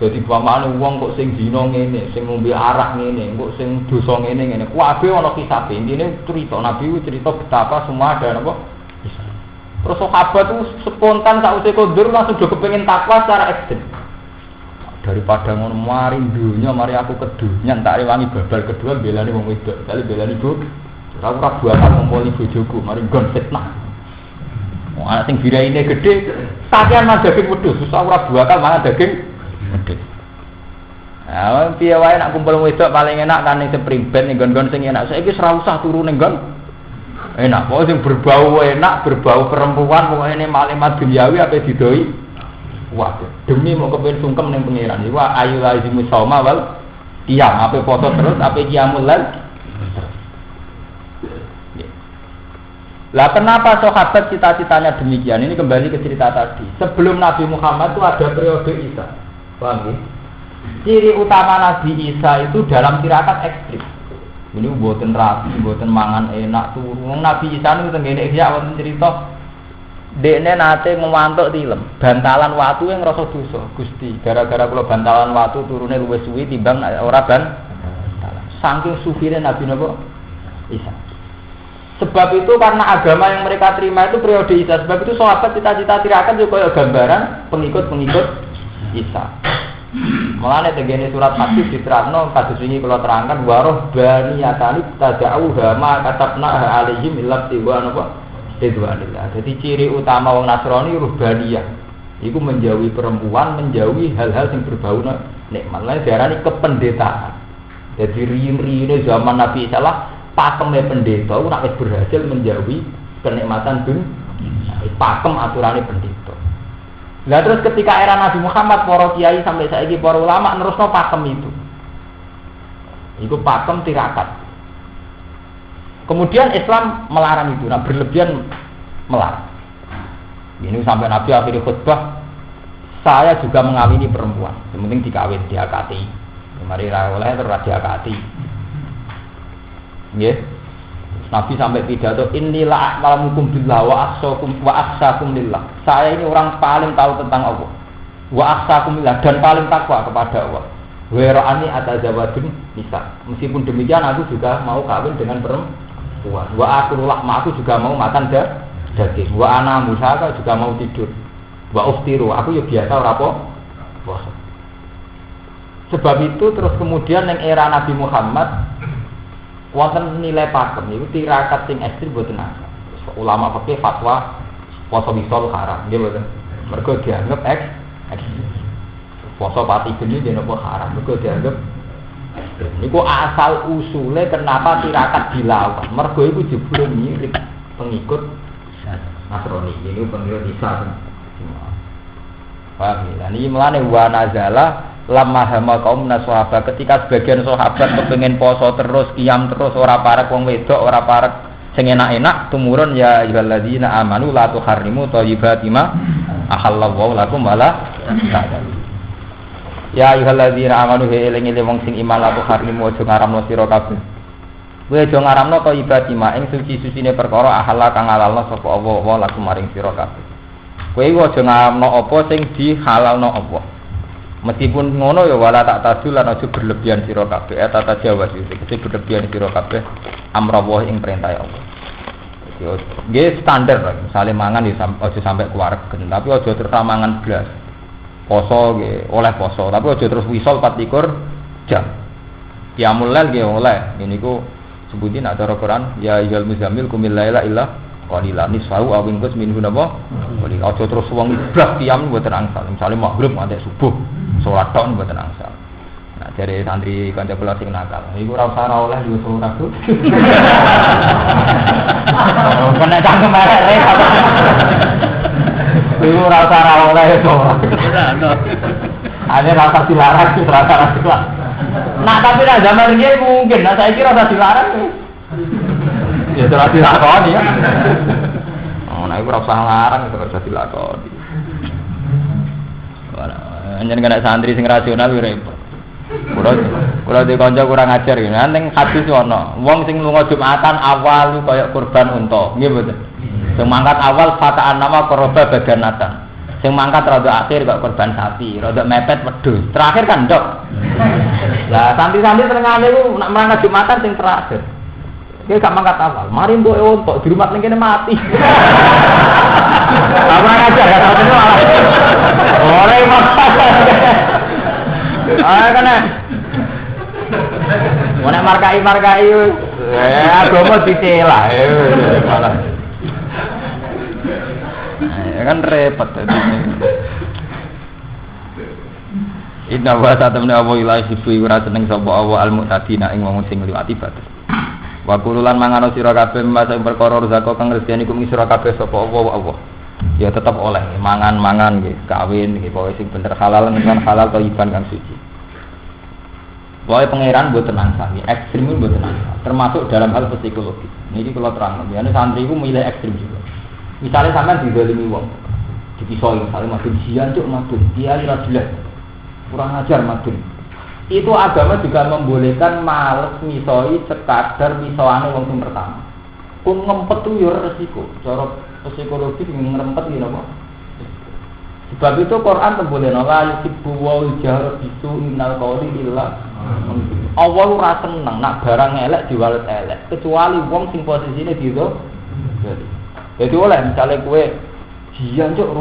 Speaker 1: Jadi pamane wong kok sing dina ngene, sing ngombe arak ngene, kok sing dosa ngene. Kabeh ana kisabe. Intine cerita nabi ku cerita betapa semua ada napa? Bisa. Terus sahabat itu spontan sausé kondur langsung do kepengin takwa secara ekstrem. Daripada ngono mari dunya, mari aku kedunyan tak rewangi babal kedua belani wong wedok, kali belani ibu. Ora buatan ngumpuli bojoku, mari nggon fitnah. Wong anak sing biraine gedhe, sakian mangan daging wedhus, susah ora buatan mangan daging wedhus. Ah, piye wae nak kumpul wedok paling enak kan ning springbed ning nggon-nggon sing enak. Saiki wis ora usah turu ning nggon. Enak, kok sing berbau enak, berbau perempuan pokoke ne malimat duniawi ape didoi. Wah, demi mau kepen sungkem ning pangeran. Iku ayu lazimu sauma wal qiyam, ape poso terus, ape qiyamul lail. Lah kenapa sahabat cita-citanya demikian? Ini kembali ke cerita tadi. Sebelum Nabi Muhammad itu ada periode Isa. Paham ya? Ciri utama Nabi Isa itu dalam tirakat ekstrim. Ini mboten rapi, mboten mangan enak turun. Nabi Isa niku tengene iki wonten cerita dekne nate ngewantuk tilem, bantalan watu yang ngrasa dosa. Gusti, gara-gara kula bantalan watu turune luwih suwi timbang ora bantalan. Saking sufine Nabi napa? Isa. Sebab itu karena agama yang mereka terima itu periode Isa. Sebab itu sahabat cita-cita tirakat juga gambaran pengikut-pengikut Isa. Mulane tengene surat hadis diterangno kados wingi kula terangkan waroh bani yatani tada'u ma katabna alaihim illa tiwa napa ridwanillah. Jadi ciri utama wong Nasrani ruhbaniyah. Iku menjauhi perempuan, menjauhi hal-hal yang berbau nikmat. Lan diarani kependetaan. Jadi riyin-riyine zaman Nabi Isa lah pakemnya pendeta, nak wis berhasil menjauhi kenikmatan dunia. Pakem aturannya pendeta. Nah terus ketika era Nabi Muhammad, para kiai sampai saiki para ulama nerusno pakem itu. Itu pakem tirakat. Kemudian Islam melarang itu, nah berlebihan melarang. Ini sampai Nabi akhirnya khutbah, saya juga mengawini perempuan. Yang penting dikawin, diakati. Mari ra oleh terus diakati. Nggih. Nabi sampai pidato inilah a'lamukum billah wa akhshakum lillah. Saya ini orang paling tahu tentang Allah. Wa akhshakum lillah dan paling takwa kepada Allah. Wa ra'ani atazawadun nisa. Meskipun demikian aku juga mau kawin dengan perempuan. Wa akullah aku juga mau makan daging. Wa ana musaka juga mau tidur. Wa uftiru aku ya biasa ora apa puasa. Sebab itu terus kemudian yang era Nabi Muhammad wonten nilai pakem itu tirakat sing ekstrem boten ana. Ulama fikih fatwa poso wisol haram, nggih boten. Mergo dianggap ekstrem. Poso pati geni dene apa haram, mergo dianggap niku asal usule kenapa tirakat dilawan. Mergo iku jebule mirip pengikut Nasrani. Ini pengikut Isa. Paham ya? Ini mulane wa nazala lamma hama kaum naswaba ketika sebagian sahabat kepengin poso terus qiyam terus ora parek wong wedok ora parek sing enak-enak tumurun ya ayyuhalladzina amanu la tuharrimu thayyibati ma ahallallahu lakum wala ta'lamu ya ayyuhalladzina amanu eling-eling wong sing iman la tuharrimu aja ngaramno sira kabeh kowe aja ngaramno thayyibati ma ing suci-sucine perkara ahalla kang halalno sapa Allah wa lakum maring sira kabeh kowe aja ngaramno apa sing dihalalno Allah. Meskipun ngono ya wala tak tadul lan aja berlebihan sira kabeh eta tajawaz iki berlebihan sira kabeh amrawah ing perintah Allah. Yo nggih standar lah misale mangan ya aja sampai keluarga tapi aja terus mangan blas. Poso nggih oleh poso tapi aja terus wisol 24 jam. Qiyamul lail nggih oleh niku sebutin ada Quran ya ayyuhal muzammil qumil laila illa qalilan nisfahu aw inqus minhu napa qalil aja terus wong iblah qiyam mboten angsal misale maghrib nganti subuh salat tok mboten angsal. Nah dari santri kanca kula sing nakal iku ora usah oleh yo salat tuh kena cangkem elek iku ora usah oleh salat ada rasa dilarang rasa nah tapi lah zaman ini mungkin nah saya kira rasa dilarang ya telah dilakoni ya. Oh, nah itu rasa larang itu rasa dilakoni. Hanya kena santri sing rasional repot. Kalau di konco kurang ajar gitu. Nanti hadis ono. Wong sing lunga Jumatan awal kayak kurban unta. Nggih mboten. Sing mangkat awal fataan nama koroba baganatan. Sing mangkat rada akhir kok kurban sapi, rada mepet wedhus. Terakhir kan ndok. Lah santri-santri tengane ku nak mangkat Jumatan sing terakhir. Dia gak mangkat awal, mari mbok ontok di rumah ning kene mati. Apa aja ya tahu malah. Ora masak. Kan. Mana markai agama dicela. Malah. Kan repot tadi. Inna wa ta'tamna wa ilahi fi wa seneng sapa Allah al-mu'tadina ing wong sing ngliwati batas. Wa kululan mangano sira kabeh masa perkara rezeki kang rezeki niku sira kabeh sapa Allah. Ya tetep oleh mangan-mangan nggih, kawin nggih pokoke sing bener halal nang halal thayyiban kang suci. Wae pangeran mboten angsal, ekstrem mboten angsal, termasuk dalam hal psikologi. Niki kula terang, ya santri iku milih ekstrem juga. Misalnya sampean dizalimi wong, dipisoi misalnya madun jian cuk madun, dia ora jelas. Kurang ajar madun. Itu agama juga membolehkan males misoi sekadar misoane wong sing pertama. Kung ngempet tuh yo resiko. Cara psikologi ngrempet iki napa? Sebab itu Quran tembolehna la yuhibbu wa jahr bisu innal qawli illa Allah ora seneng nak barang elek diwalet elek kecuali wong sing posisine dido. Jadi oleh misalnya kowe jian cuk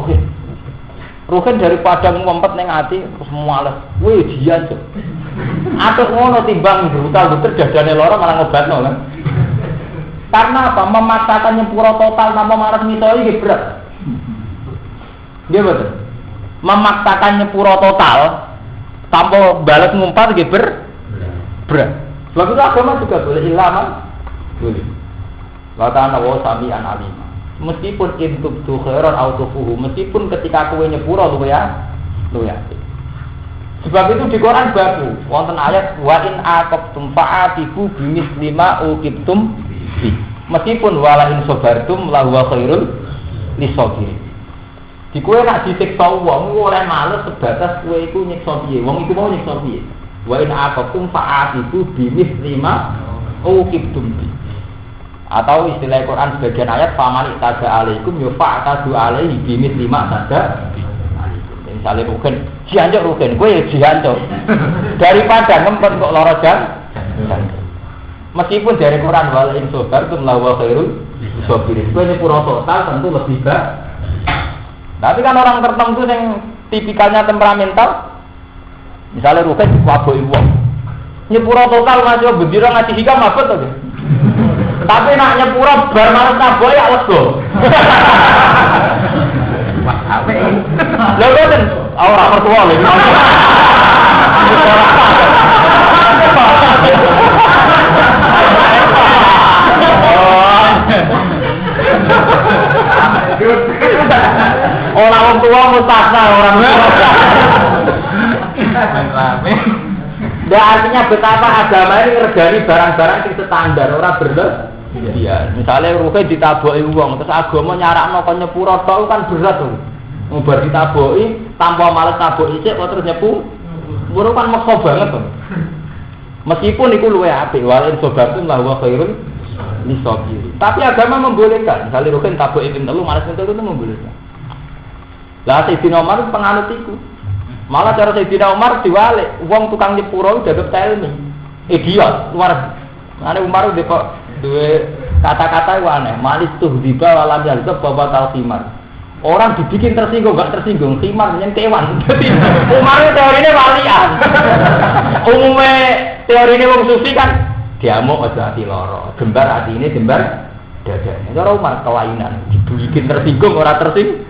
Speaker 1: Ruhin daripada ngumpet ning ati terus males. Weh jian cuk. Atus ngono timbang brutal betul dadane lara malah ngobatno kan. Karena apa? Memaksakan nyepuro total tanpa maras misoi iki berat. Nggih betul. Memaksakan nyepuro total tanpa balas ngumpat iki berat. Sebab itu agama juga boleh ilaman. Boleh. Wa ta'ala wa sami'an alim. Meskipun intubtu khairan au tufuhu, meskipun ketika kowe nyepuro luwe ya. Sebab itu di Quran baku wonten ayat wa in aqabtum fa'atibu bimisli ma uqibtum bi. Meskipun wala in sabartum la huwa khairul lisabirin. Di kowe nak disiksa wong oleh males sebatas kowe iku nyiksa piye, wong iku mau nyiksa piye. Wa in aqabtum fa'atibu bimisli ma uqibtum bi. Atau istilah Quran sebagian ayat famani taja alaikum yufa'tadu alaihi bimisli ma taja. Misalnya rugen, jiancok rugen, gue ya jiancok. Daripada ngempet kok lara meskipun dari Quran wal insobar itu melawa khairul sobirin. Gue nyepuro total tentu lebih baik. Tapi kan orang tertentu yang tipikalnya temperamental, misalnya rugen waboi wong, nyepuro total masih bendera ngaji hikam apa tuh? Tapi nak nyepuro bar malas taboy ya lego. Wah, apa ini? Lho kan ora mertua lho. Ora wong tua mustasna orang tua. Nah, artinya betapa agama ini ngergani barang-barang yang standar, orang berlebihan. Iya, misalnya ruhe ditaboki wong, terus agama nyarakno kon nyepuro tok kan berat tuh. Ngobar ditaboki tanpa males taboki sik kok terus nyepu. Ngono kan maksa banget tuh. Meskipun iku luwih apik, walin sobatun la wa khairun lisabiri. Tapi agama membolehkan, misalnya ruhe taboki ping 3 males ping 3 itu membolehkan. Lah Sayyidina Umar penganut iku. Malah cara Sayyidina Umar diwalik, wong tukang nyepuro dadep telmi. Idiot, luar. Ane Umar udah kok duwe kata-kata yang aneh, malis tuh diba walam jalzab bawa talqimar. Orang dibikin tersinggung, enggak tersinggung, khimar nyentewan. Umar teorinya walian. Umumnya teorinya wong sufi kan diamuk aja hati loro, gembar hati ini gembar dadane. Cara Umar kelainan, dibikin tersinggung ora tersinggung.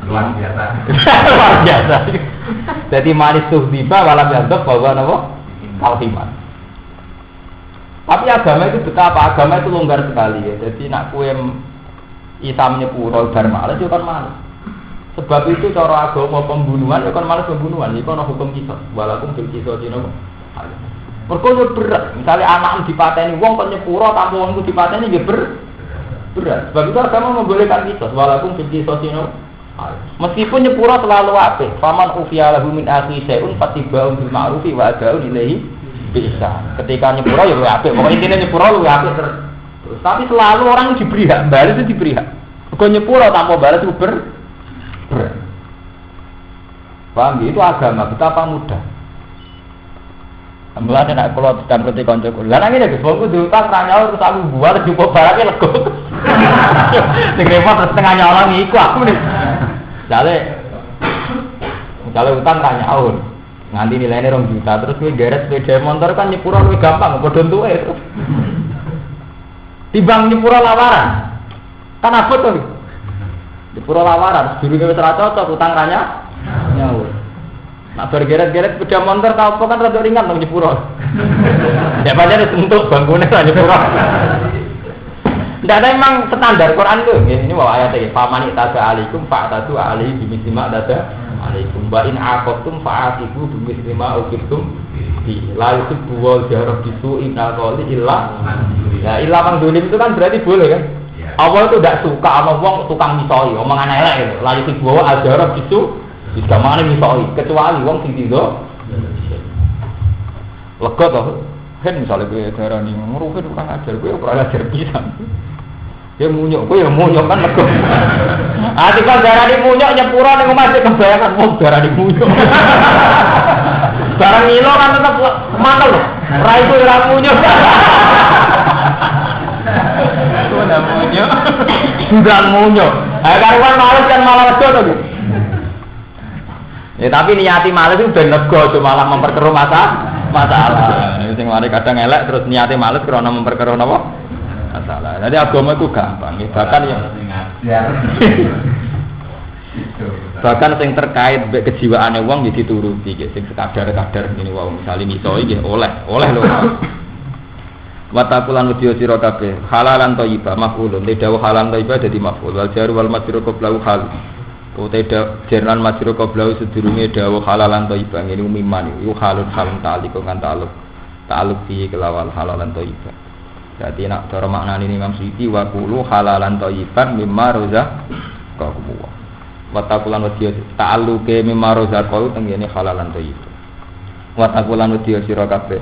Speaker 2: Luar biasa.
Speaker 1: Luar biasa. Jadi manis tuh tiba malam yantok bahwa napa? Kalhiman. Tapi agama itu betapa agama itu longgar sekali ya. Jadi nak kue Islam nyepuro bar malas itu kan malas. Sebab itu cara agama pembunuhan itu kan malas pembunuhan. Itu kan hukum kisah. Walaupun fil kisah dino. Mergo berat. Misalnya anak dipateni wong kok nyepuro tanpa wong itu dipateni nggih berat. Sebab itu agama membolehkan kisah walaupun fil kisah dino. Meskipun nyepuro selalu apik. Faman ufiya lahu min akhi syai'un fatiba'un bil ma'rufi wa ada'un ilaihi bisa. Ketika nyepuro ya luwih apik. Pokoke intine nyepuro luwih apik terus. Tapi selalu orang diberi hak, balas itu diberi hak. Kok nyepuro tanpa balas itu berat. Paham? Itu agama betapa mudah. Mulane nek kula sedang ngerti kancaku. Lah nang ngene Gus, wong diutang ra nyaur terus aku buar jupuk barake lego. Sing repot terus tengah nyolong iku aku nih. Jale utang ra nyaur. Nganti nilainya 2 juta terus kowe geret sepeda motor kan nyepuro luwih gampang padha entuke terus. Timbang nyepuro lawaran. Kan abot to. Nyepuro lawaran, durunge wis ra cocok utang ra nyaur. Nak bergeret-geret sepeda motor ta apa kan rada ringan nang nyepuro. Ya pancen untuk bangkune ra nyepuro. Ndak memang standar Quran tuh, ini bawa ayatnya. Famani taga alaikum fa'tatu alaihi bimisma dada alaikum wa in aqabtum fa'atibu bimisma uqibtum bi la yuhibbu wal jarab bisu'in qali illa. Ya illa mang dolim itu kan berarti boleh kan? Allah itu tidak suka sama wong tukang misoi, omongan elek gitu. La yuhibbu wal jarab bisu bisa mangane misoi, kecuali wong sing dido. Lega to. Hen misale kowe darani ngruwet tukang ajar kowe ora ajar pisan. Ya munyuk, kowe ya munyuk kan lega. Ati kok darani munyuk nyepuro ning omah sik kebayangan wong darani munyuk. Barang ngilo kan tetep mantel lho. Ra iku ora munyuk. Ora munyuk. Bukan munyuk. Karuan males kan malah lega to. Ya tapi niati males itu ben lega malah memperkeruh masalah. Sing mari kadang elek terus niate males karena memperkeruh napa? Masalah. Jadi agama itu gampang, bahkan yang bahkan yang terkait kejiwaane wong ya dituruti, sing sekadar-kadar ngene wae misale misoi nggih oleh lho. Wa taqulan wedya sira kabeh halalan thayyibah maf'ulun dawuh halalan thayyibah dadi maf'ul wal jar wal majrur qablahu hal. Uta jernan majrur qablahu sedurunge dawuh halalan thayyibah ngene umiman iku halun halun ta'alluq kan ta'alluq fi kelawan halalan thayyibah. Jadi nak cara maknane Imam Suyuti wa qulu halalan thayyiban mimma razaqakum. Wa taqulan wadiya ta'alluqe mimma razaqakum tengene halalan thayyib. Wa taqulan wadiya sira kabeh.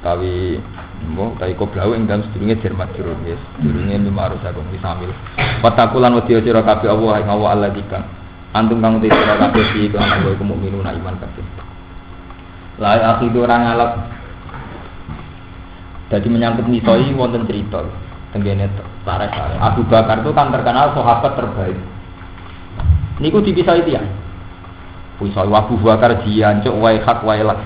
Speaker 1: Utawi qoblau ing dalem sedurunge jermat jurur wis sedurunge mimma razaqakum disamil. Wa taqulan wadiya sira kabeh Allah ing Allah alladzika. Antum kang uti sira kabeh iki lan iku mukminuna iman kabeh. La akhidu orang ngalap. Jadi menyangkut misoi wonten cerita tenggene tarik. Abu Bakar itu kan terkenal sahabat terbaik. Niku dipisoi tiyang. Pisoi Abu Bakar jiancuk wae hak wae lak.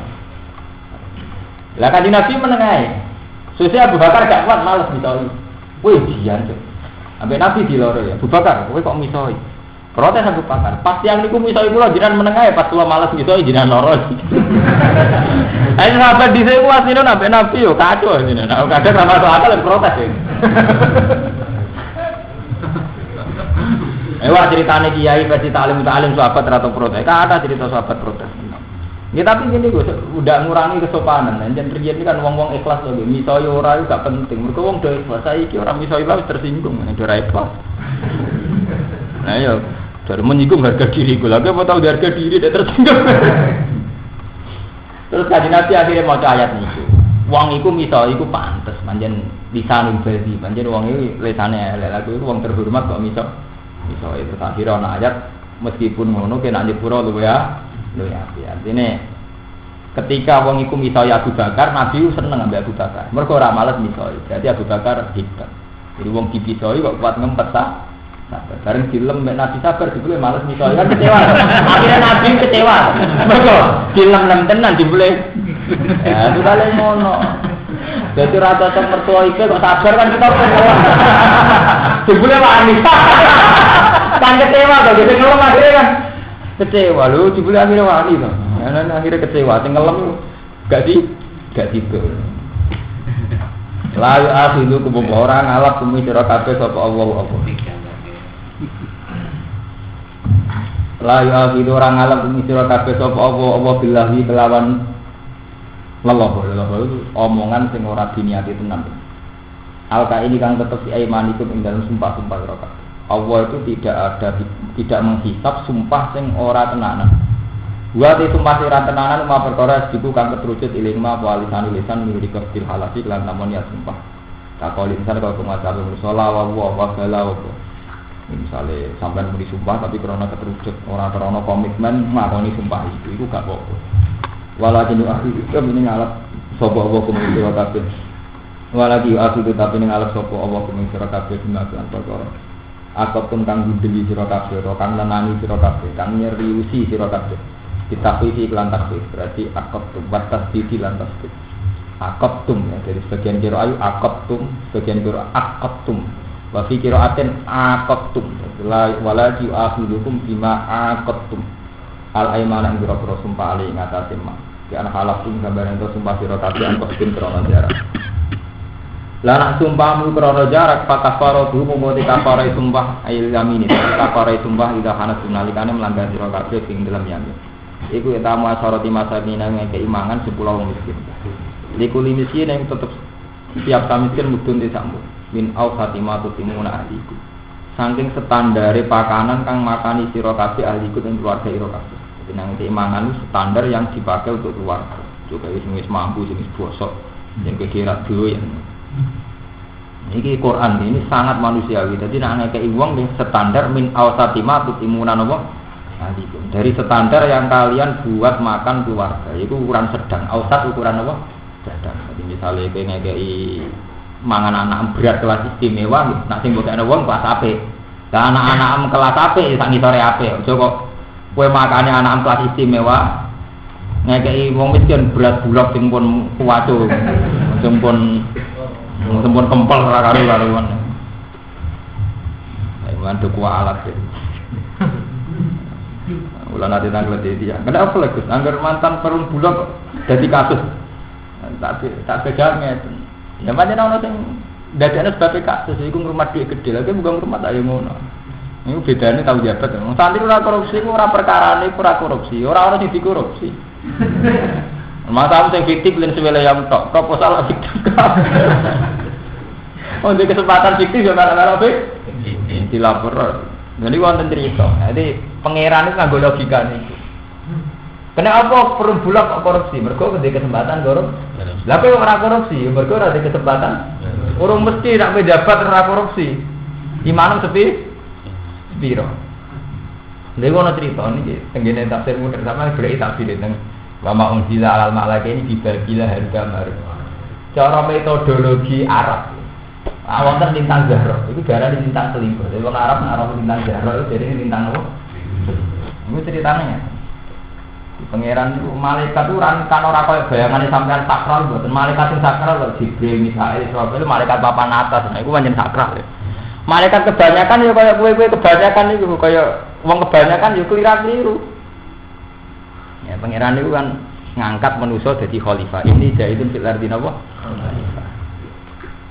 Speaker 1: Lah Kanjeng Nabi menengae. Sesuk Abu Bakar gak kuat males misoi. Wih jiancuk. Ambek Nabi diloro ya. Abu Bakar kowe kok misoi? Protes Abu Bakar. Pas yang niku misoi kula jenengan menengae pas kula males misoi jenengan loro. Ayo sahabat di sini kuat ini nabi yo kacau ini. Nah kadang sama akal yang protes ya. Ewa ceritanya kiai versi talim sahabat atau protes. Ada cerita sahabat protes. Ya tapi gini gue udah ngurangi kesopanan. Dan terjadi kan wong ikhlas lagi. Misoi ora itu gak penting. Mereka wong do ikhlas. Saya iki orang misoi lah tersinggung. Ini ora ikhlas. Nah ya dari menyinggung harga diri gue lagi. Apa tahu harga diri dia tersinggung. Terus Kanjeng Nabi akhirnya maca ayat niku. Wong iku misoi iku pantes, pancen lisanul badi, pancen wong iki lisane elek, lha iku wong terhormat kok misoi. Terus akhirnya ana ayat meskipun ngono kena nyepuro luwe ya. Artine ketika wong iku misoi Abu Bakar, Nabi seneng ambek Abu Bakar. Mergo ora males misoi. Berarti Abu Bakar hebat. Jadi wong dipisoi kok kuat ngempet ta. Bareng film Nabi sabar dibeli malas misalnya kan kecewa. Akhirnya Nabi kecewa. Mergo film tenan dibeli. Ya itu kali ngono. Jadi rata cocok mertua itu kok sabar kan kita jebule wani. Kan kecewa to, jadi ngelem akhirnya kan kecewa lho, jebule akhirnya wani to. Nah, akhirnya kecewa, sing ngelem gak tidur. Lalu akhiru kubur orang ngalap bumi sira kabeh sapa Allah. Lalu akhiru orang ngalap bumi sira kabeh sapa Allah billahi kelawan Allah omongan sing ora diniati tenan. Alka ini kang tetep si aimanikum ing dalam sumpah-sumpah sira kabeh. Allah itu tidak menghisap sumpah sing ora tenanan. Buat itu sumpah sira tenanan ma perkara diku kang keterucut ilmu apa lisan milik kafil halasi lan namun ya sumpah. Takol lisan kalau penguasa bersolah wa bala wa. Misale sampean muni sumpah tapi krana keterucut ora krana komitmen ngakoni sumpah itu gak apa-apa. Walakin ahli itu mending ngalap sapa Allah kumeng sira kabeh. Walakin ahli itu tapi ning ngalap sapa Allah kumeng sira kabeh dimakan perkara. Akapun kang budeli sira kabeh, kang nenani sira kabeh, kang nyeriusi sira kabeh. Ditafsir iklan takfir berarti akaptum batas di lan tasbih. Akaptum ya dari sebagian kira ayu akaptum, sebagian kira akaptum. Wa fi qira'atin akaptum. Walakin ahliukum bima akaptum. Al aimana ing boro sumpah ali ngatasi mak. Ki ana halafun gambaran itu sumpah sira kabeh angkoskin krana jarak. Lah nak sumpahmu krana jarak pakafaro du mumoti kafara sumpah ayil yamin itu kafara sumpah ida hanas nalikane melanggar sira kabeh ing dalam yamin. Iku etamu asharati masakina ngeke imangan 10 wong miskin. Likuli miskin yang tetep tiap miskin mudun disambu. Min au khatimatu timuna ahliku. Saking standare pakanan kang makani sira kabeh ahliku ing keluarga ira kabeh. Nang keimanan standar yang dipakai untuk keluarga. Juga wis mampu sing bosok, yang kekirat doyan. Ini Quran ini sangat manusiawi. Jadi nek ngekeki wong sing standar min awsatima tutimunan apa? Ahlikum. Dari standar yang kalian buat makan keluarga, itu ukuran sedang. Awsat ukuran apa? Sedang. Jadi misalnya kowe ngekeki mangan anak berat kelas istimewa, nek sing mbokane wong kelas apik. Lah anak-anak kelas apik sak ngisore apik. Aja kok kowe makane anak kelas istimewa ngekeki wong miskin berat bulak sing pun kuwaco sing pun kempel ora karo-karuan. Ayo kuat alat iki. Ulah nate tanglet iki ya. Kenapa lho Gus? Angger mantan perun bulak dadi kasus. Tak beda ngeten. Ya pancen ana sing dadekne sebab kasus iku ngrumat dhuwit gedhe. Lha bukan ngrumat ayo ngono. Ini bedanya tahu jabat. Santri ora korupsi, ora perkarane ora korupsi, ora ono sing dikorupsi. Masalah sing fiktif lan sewele yang tok, proposal fiktif. Untuk kesempatan fiktif yo malah dilapor. Jadi wonten cerita. Jadi pangeran itu nganggo logika niku. Kenapa perlu bulak korupsi? Mergo ndek kesempatan korupsi. Lah kok ora korupsi, mergo ora ndek kesempatan. Urung mesti nek pejabat ora korupsi. Imanum sepi biro. Lha ono cerita niki tenggene tafsir muter sama berarti tafsir teng wa ma unzila alal malaikani bibalila harga mar. Cara metodologi Arab. Wonten lintang Zahra. Iku garane lintang selingkuh. Jadi wong Arab ngarep lintang Zahra itu jadi lintang apa? Iku ceritanya. Pangeran itu malaikat itu kan ora koyo bayangane sampean sakral mboten. Malaikat sing sakral kok Jibril Mikail Israfil malaikat papan atas. Nah iku pancen sakral. Malaikat kebanyakan ya kaya kowe kebanyakan itu kaya wong kebanyakan ya keliru. Ya pangeran itu kan ngangkat manusia jadi khalifah. Ini jaitun fil ardi napa? Khalifah.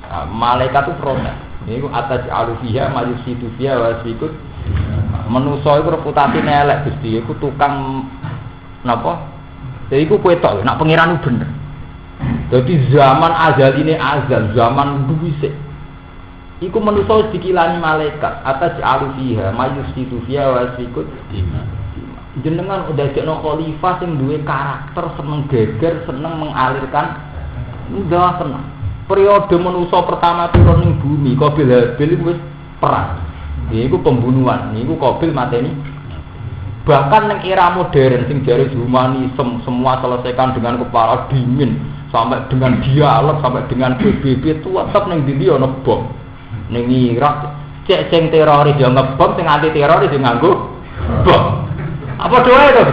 Speaker 1: Nah, malaikat itu protes. Niku atas alufiha majusitu fiha wasikut. Manusia itu reputasine elek Gusti, iku tukang napa? Jadi iku kowe tok nek pangeran itu bener. Jadi zaman azal ini azal, zaman dhuwit iku manusia dikilani malaikat atas alufiha majusitu fiha wasikut. Jenengan udah jadi khalifah sing duwe karakter seneng geger, seneng mengalirkan, udah seneng. Periode manusia pertama turun ning bumi, Qabil Habil wis perang. Iku pembunuhan, niku Qabil mateni. Bahkan ning era modern sing jare humanisme semua selesaikan dengan kepala dingin, sampai dengan dialog, sampai dengan PBB itu tetep ning ndi ana bom. Ning Irak cek sing teroris yo ngebom, sing anti teroris yo nganggo bom. Apa doa itu?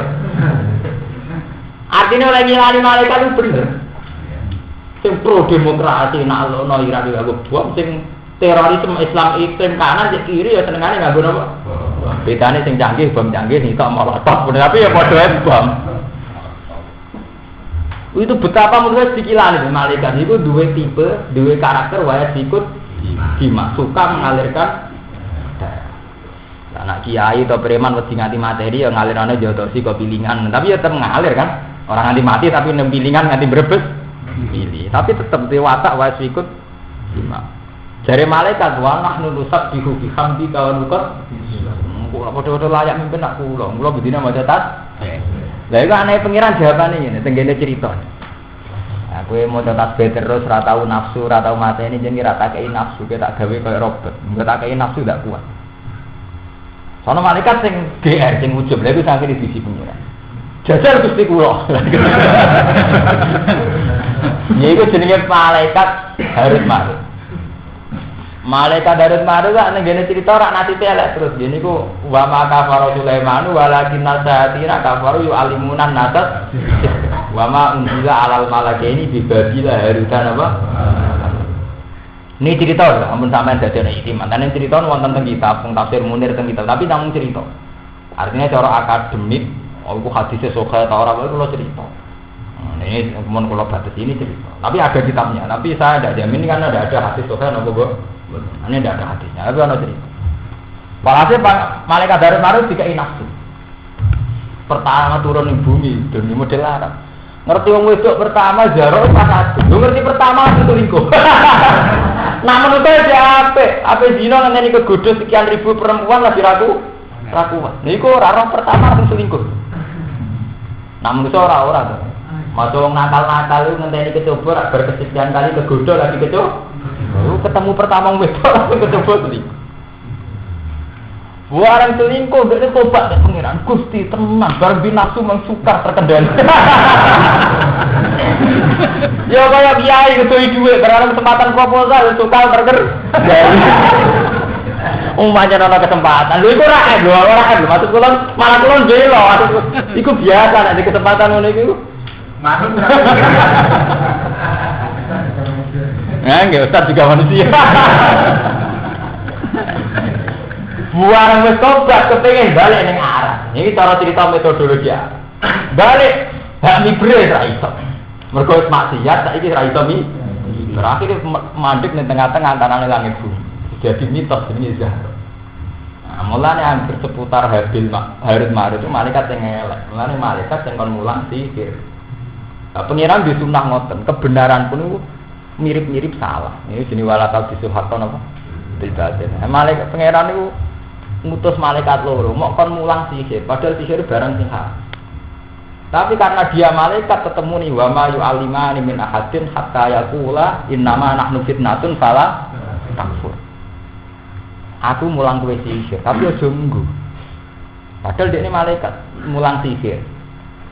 Speaker 1: Artinya oleh ngilani malaikat itu bener. sing pro demokrasi nak lono Iran nganggo bom, sing terorisme Islam ekstrem kanan cek kiri ya senengane nganggo napa? Bedane sing canggih bom canggih nitok molotov, tapi ya padha ae bom. Itu betapa menurut sikilan itu malaikat itu dua tipe, dua karakter waya sikut gima, suka mengalirkan darah. Anak kiai atau preman wedi nganti materi ya ngalirane jodosi kok pilingan, tapi ya tetep ngalir kan. Orang nganti mati tapi nem pilingan nganti brebes pilih, tapi tetep watak waya sikut gima. Jare malaikat wa nahnu nusabbihu bihamdi kawan ukut. Kok padha-padha layak mimpin nak kula bedina maca tas. Lah iku aneh pengiran jawabane ngene, tenggene cerita. Nah, kowe mau tasbih terus ra tau nafsu, ra tau mateni jenenge ra tak kei nafsu, kowe tak gawe koyo robot. Engko tak kei nafsu ndak kuat. Sono malaikat sing GR sing ujub, lha iku saking divisi pengiran. Jajal Gusti kula. Ya iku jenenge malaikat Harut Marut. Malaikat Darut Marut kan ngene cerita rak nasibe elek terus. Dene iku wa ma kafara Sulaiman walakin nasatina kafaru yu'allimunan nasat. Wa ma unzila alal malakaini bi Babila Harutan apa? Ini cerita ampun sampean dadi ana iki. Mantane cerita wonten teng kitab, teng tafsir Munir teng kitab, tapi namung cerita. Artinya cara akademik, iku hadise sahih ta ora kula cerita. Ini kemudian kalau batas ini cerita. Tapi ada kitabnya. Tapi saya tidak jamin kan ada hadis sahih nopo kok. Ini tidak ada hadisnya, tapi ada cerita. Walhasil malaikat Darut Marut dikai nafsu. Pertama turun di bumi, dan ini model Arab. Ngerti wong wedok pertama jarok pas satu. Lu ngerti pertama itu selingkuh. Namun itu aja apa zina ngene kegodo sekian ribu perempuan lagi rakuan. Niku ora pertama langsung selingkuh. Namun itu ora tuh. Masuk nakal-nakal itu ngenteni kecoba berkesekian kali kegodo lagi kecoba. Ketemu pertama wedok langsung kecoba selingkuh. Barang selingkuh gak tobat ke pengiran Gusti tenang, barang binafsu mensukar terkendali. Ya kayak kiai ketui duit, karena kesempatan proposal sukar terkendali. Umpamanya ada kesempatan, lu itu rakyat, lu rakyat, maksud kulon malah kulon belo, itu biasa nanti kesempatan ngono itu. Nggak Ustaz juga manusia. Buang wis tobat kepengin balik ning arah. Iki cara cerita metodologi. Balik hak mibre ra iso. Mergo wis maksiat saiki ra iso mi. Terakhir mandek ning tengah-tengah antarané langit bumi. Jadi mitos ini Zahra. Nah, mulane hampir seputar Harut Marut itu malaikat yang elek. Mulane malaikat yang kon mulang sihir. Nah, pengiran di sunnah ngoten, kebenaran pun itu mirip-mirip salah. Ini jenis wala tau disuhakon apa? Tidak. Malaikat pengiran itu ngutus malaikat loro, mau kon mulang sihir, padahal sihir barang sing haram. Tapi karena dia malaikat ketemu nih wa ma yu'allimani min ahadin hatta yaqula innama nahnu fitnatun fala takfur. Aku mulang kowe sihir, tapi aja nggo. Padahal dia ini malaikat mulang sihir.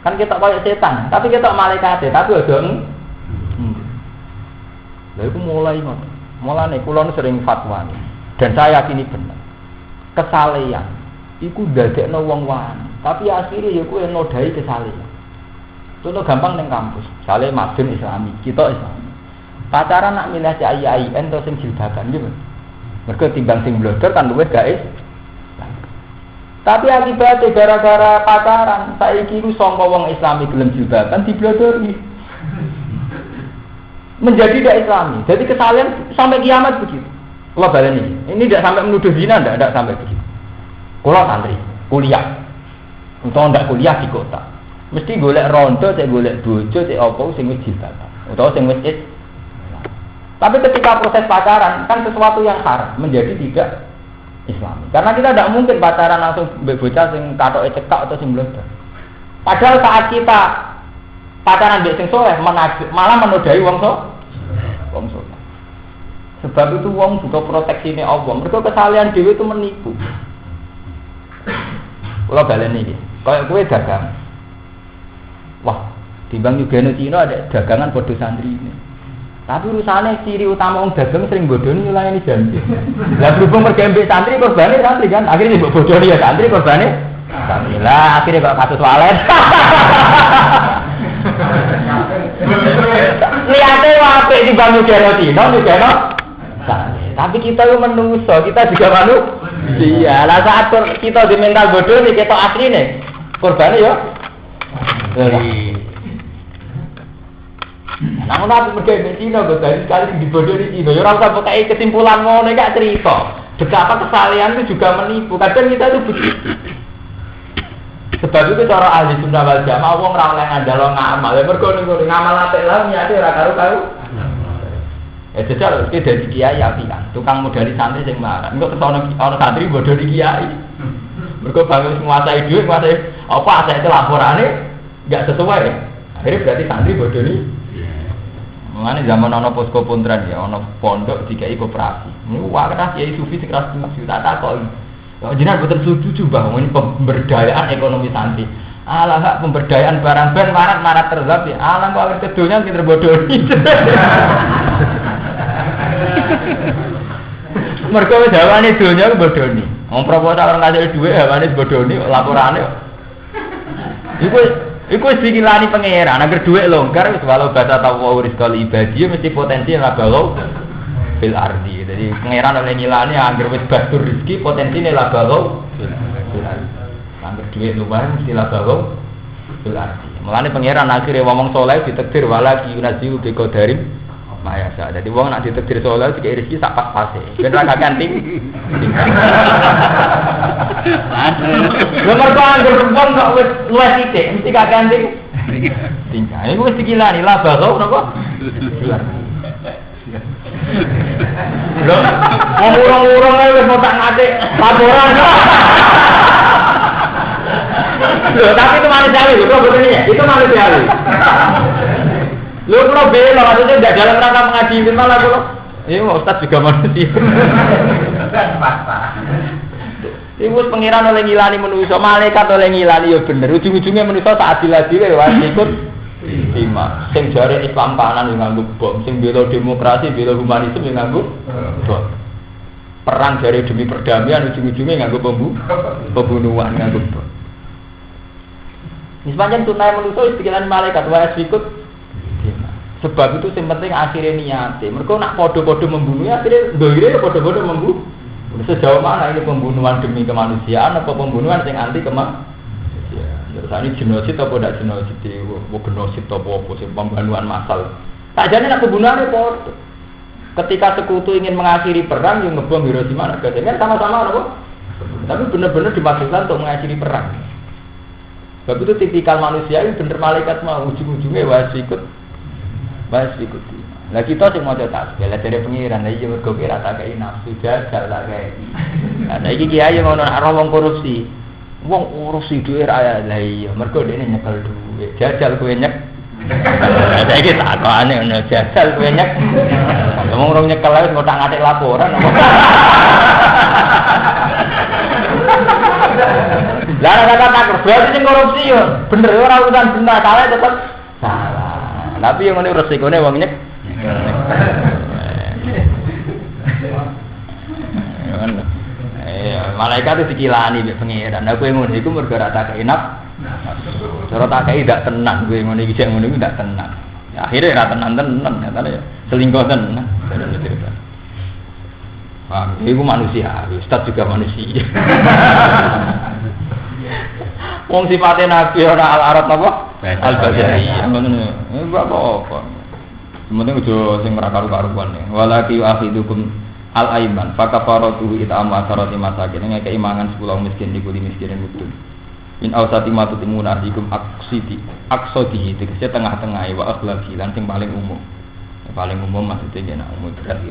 Speaker 1: Kan kita koyo setan, tapi kita malaikat tapi aja nggo. Lha iku mulai ngoten. Mulane kula sering fatwa dan saya yakini benar. Kesalehan iku ndadekno wong wani, tapi akhirnya ya kowe nodai kesalehan. Contoh gampang ning kampus, sale madun Islami, kita Islami. Pacaran nak milih cai ento sing jilbaban gitu. Mergo timbang sing blodor kan luwih gaes. Tapi akibatnya gara-gara pacaran saiki ku sangka wong Islami gelem jilbaban diblodori. Menjadi tidak Islami. Jadi kesalehan sampai kiamat begitu. Kalau baleni ini tidak sampai menuduh zina, tidak sampai begitu. Kalau santri kuliah, untuk tidak kuliah di kota, mesti golek rondo, cek golek bojo, cek opo, sing wis jilbaban, atau sing wis is. Tapi ketika proses pacaran kan sesuatu yang haram menjadi tidak Islami. Karena kita tidak mungkin pacaran langsung bocah sing katoke cekak atau sing blodor. Padahal saat kita pacaran mbek sing soleh malah menodai wong soleh. Sebab itu wong butuh proteksi ini Allah. Mereka kesalahan dewi itu menipu. Kalau baleni iki, kayak kowe dagang. Wah, timbang juga Cina ada dagangan bodoh santri ini. Tapi urusannya ciri utama wong dagang sering bodohnya nyulayani janji. Lah berhubung mergembek santri korbane santri kan, akhirnya mbok bodohnya ya santri korbane. Santri lah akhirnya kok kasus walet. niate apik timbang nyugeno Cina nyugeno sane. Tapi kita itu manusia, kita juga manusia. Lah saat kita di mental bodoh nih ketok asline. Korbane yo. Nah, aku mergo Cina kok dari sekali dibodoh di Cina. Ya ora usah pakai kesimpulan ngono gak cerita. Betapa kesalahan itu juga menipu. Kadang kita itu begitu. Sebab itu cara ahli sunnah wal jamaah wong ora oleh ngandalo ngamal. Ya mergo ngamal apik lah niate ora karo-karo. Ya jajal iki dadi kiai apian. Tukang modali santri sing marah. Engko terus ana santri bodoh di kiai. Mergo bangun menguasai duit, menguasai apa asal itu laporane enggak sesuai. Akhirnya berarti santri bodoh ni. Mengenai zaman ono posko pontran ya, ono pondok dikai koperasi. Wah, kata kiai sufi sekeras juta tak kok. Jenengan betul setuju bahwa ini pemberdayaan ekonomi santri. Alah hak pemberdayaan barang ben marat terzap ya. Alah kok awet kedonya kita bodohi. Mergo jawane donya bodohi. Wong proposal orang ngasih duit hawane bodohi laporane. Iku sikilani pangeran, agar duit longgar wis walau bata tawu rizqal ibadi mesti potensi labalo fil ardi. Jadi pangeran oleh ngilani agar wis batur rezeki potensine labalo fil ardi. Agar duit lumayan mesti labalo fil ardi. Mulane pangeran akhire ngomong saleh ditakdir wala yunaziu bi qadarim mayasa. Jadi wong nak ditakdir saleh dikek rezeki sak pas-pase. Ben ra ganting. Nomor anggur wong kok wis luwih sithik mesti gak ganting. Tinggal iku wis dikilani lah bakal napa? Lho, urung-urung ae wis motak ngatik laporan. Lho, tapi itu manusiawi, lho betul ya. Itu manusiawi. Lho kalau bela maksudnya enggak dalam rangka mengadili malah kalau Ustaz juga manusia. Ibu pengiran oleh ngilani manusia, malaikat oleh ngilani ya bener. Ujung-ujungnya manusia tak adil-adil ya ikut lima. Sing jare Islam kanan yang nganggo bom, sing bela demokrasi, bela humanisme yang nganggo bom. Perang jare demi perdamaian ujung-ujungnya nganggo pembunuhan nganggo bom. Sepanjang tunai manusia pikiran malaikat wae ikut. Sebab itu yang penting akhirnya niate. Mereka nak podo-podo membunuh akhirnya doire podo-podo membunuh. Sejauh mana ini pembunuhan demi kemanusiaan atau pembunuhan yang anti kemanusiaan? Ya, ini genosid atau tidak genosid? Genosid atau apa? Pembunuhan massal. Tak jadi nak pembunuhan itu. Ketika sekutu ingin mengakhiri perang, yang ngebom Hiroshima, Nagasaki kan sama-sama apa? Tapi benar-benar dimaksudkan untuk mengakhiri perang. Sebab itu tipikal manusia itu benar malaikat mau ujung-ujungnya wajib ikut. Lah kita sing maca tasbih lah dari pengiran lah iya mergo kira tak kei nafsu jajal tak kei. Lah iki kiai ngono nek wong korupsi. Wong korupsi dhuwit ra lah iya mergo dene nyekel dhuwit. Jajal kowe nyek. Lah saiki takokane ngono jajal kowe nyek. Wong rong nyekel wis ngotak ngatik laporan. Lah kata tak berarti sing korupsi yo bener ora urusan benar salah tetep salah. Tapi yang ngene resikone wong nyek. Malaikat itu dikilani mbek pangeran. Nah kowe ngono iku mergo ora tak enak. Cara tak kei ndak tenang kowe ngono iki jek ngono iku ndak tenang. Ya akhire ora tenan katane ya selingkuh tenan. Wah, iku manusia, Ustaz juga manusia. Wong sifate nabi ora al-arad napa? Al-badari. Ngono. Enggak apa-apa. Sementing udah sing ora karu-karuan ya. Walaki akhidukum al-aiman fakafaratuhu it'amu asharati masakin ngekei mangan 10 miskin niku miskinin mutun. In ausati matutimuna ahdikum aksodi tegese tengah-tengah wa akhlaqi lan sing paling umum. Paling umum maksudnya nek umum beras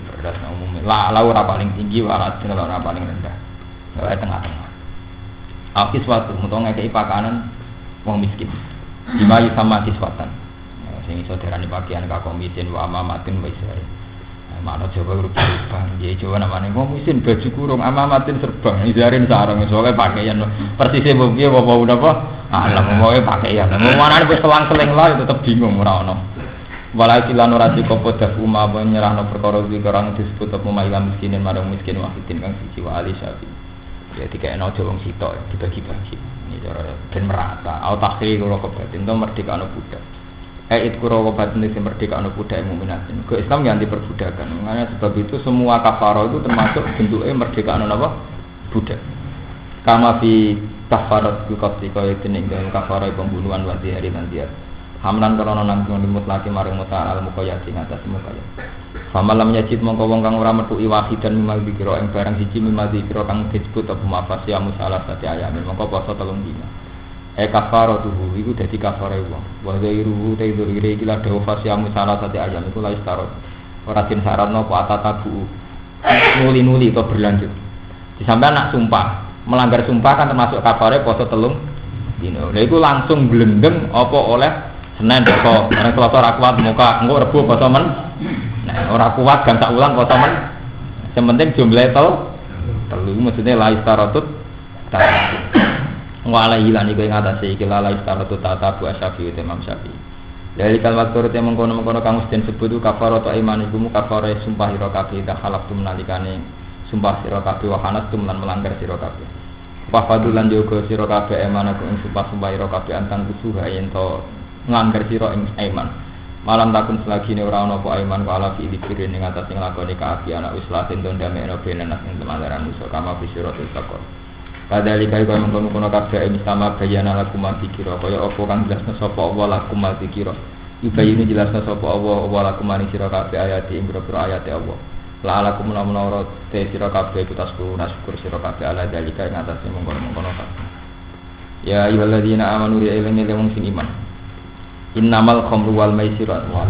Speaker 1: umum. La ora paling tinggi ora paling rendah. Ora tengah-tengah. Akis suatu mutong ngekei pakanan wong miskin. Dimayu sama kiswatan. Sing iso derani pakaian kakomitin wa amamatin wa isari. Makna Jawa rubah. Nggih Jawa namane wong misin baju kurung amamatin serban isarin sarung soalé pakaian persise piye apa napa? Alam moe pakaian. Mana wis selang-seling lah tetep bingung ora ono. Walaki lan ora dikopo dafu ma nyerahno perkara iki karang disebut apa mailah miskinin marang miskin wahidin kang siji wa ali syafi. Ya dikene aja wong sitok dibagi-bagi. Ini cara ben merata. Au takhir kula kebatin to merdeka ana budak. kura wabatun sing merdeka ana budak mukminatin. Ke Islam yang diperbudakan. Makanya sebab itu semua kafaro itu termasuk bentuknya merdeka ana apa? Budak. Kama fi kafarat bukati kaya dening kafaro pembunuhan wa hari nanti. Hamlan karena nanggung limut laki maring muta al muqayyad ing atas muqayyad. Famalam yajid mongko wong kang ora metu wahidan mimal dikira ing barang siji mimal dikira kang disebut apa mafas ya musalah sate ayam mongko poso 3 dina. Kafaratu iku dadi kafare wong. Wa zairu te dzuri iki la dawa fas ya musalah sate ayam iku la istarot. Ora din syaratno apa atatabu. Nuli-nuli to berlanjut. Disampean nak sumpah, melanggar sumpah kan termasuk kafare poso 3 dina. Lha iku langsung blendeng apa oleh Senin poso, karena Selasa ora kuat muka, engko Rebo poso men. Nah, ora kuat gang sak wulan poso men. Sing penting jumlahe telu maksudnya la istaratut tata. Wala hilan iku ing atase iki la istaratut tata bu Syafi'i Imam Syafi'i. Dari kalwat turut yang mengkono-mengkono kang mesti disebut kafaratu aiman iku kafare sumpah sira kabeh dak halaf tum nalikane sumpah sira kabeh wa hanatum lan melanggar sira kabeh. Wa fadulan yoga sira kabeh emanaku ing sumpah-sumpah sira kabeh antang kusuha yen to nganggar sira ing aiman. Malam takun selagine ora ana apa aiman kala fi dikire ning atas sing lakoni kaapian uslahin don damekno benenak ing temandaran musuh kama fisiratul taqwa. Padahal kaya mengkono-kono kabeh ing sama bayana lakum dikira kaya apa kang jelasna sapa Allah lakum dikira. Ibayine jelasna sapa Allah lakum sira kabeh ayat ing boro-boro ayat Allah. La lakum namna te sira kabeh kutasku nasyukur sira kabeh ala dalika ing atas mengkono-kono kabeh. Ya ayyuhalladzina amanu ya ilmi wong sing iman. Innamal khamru wal maisir wal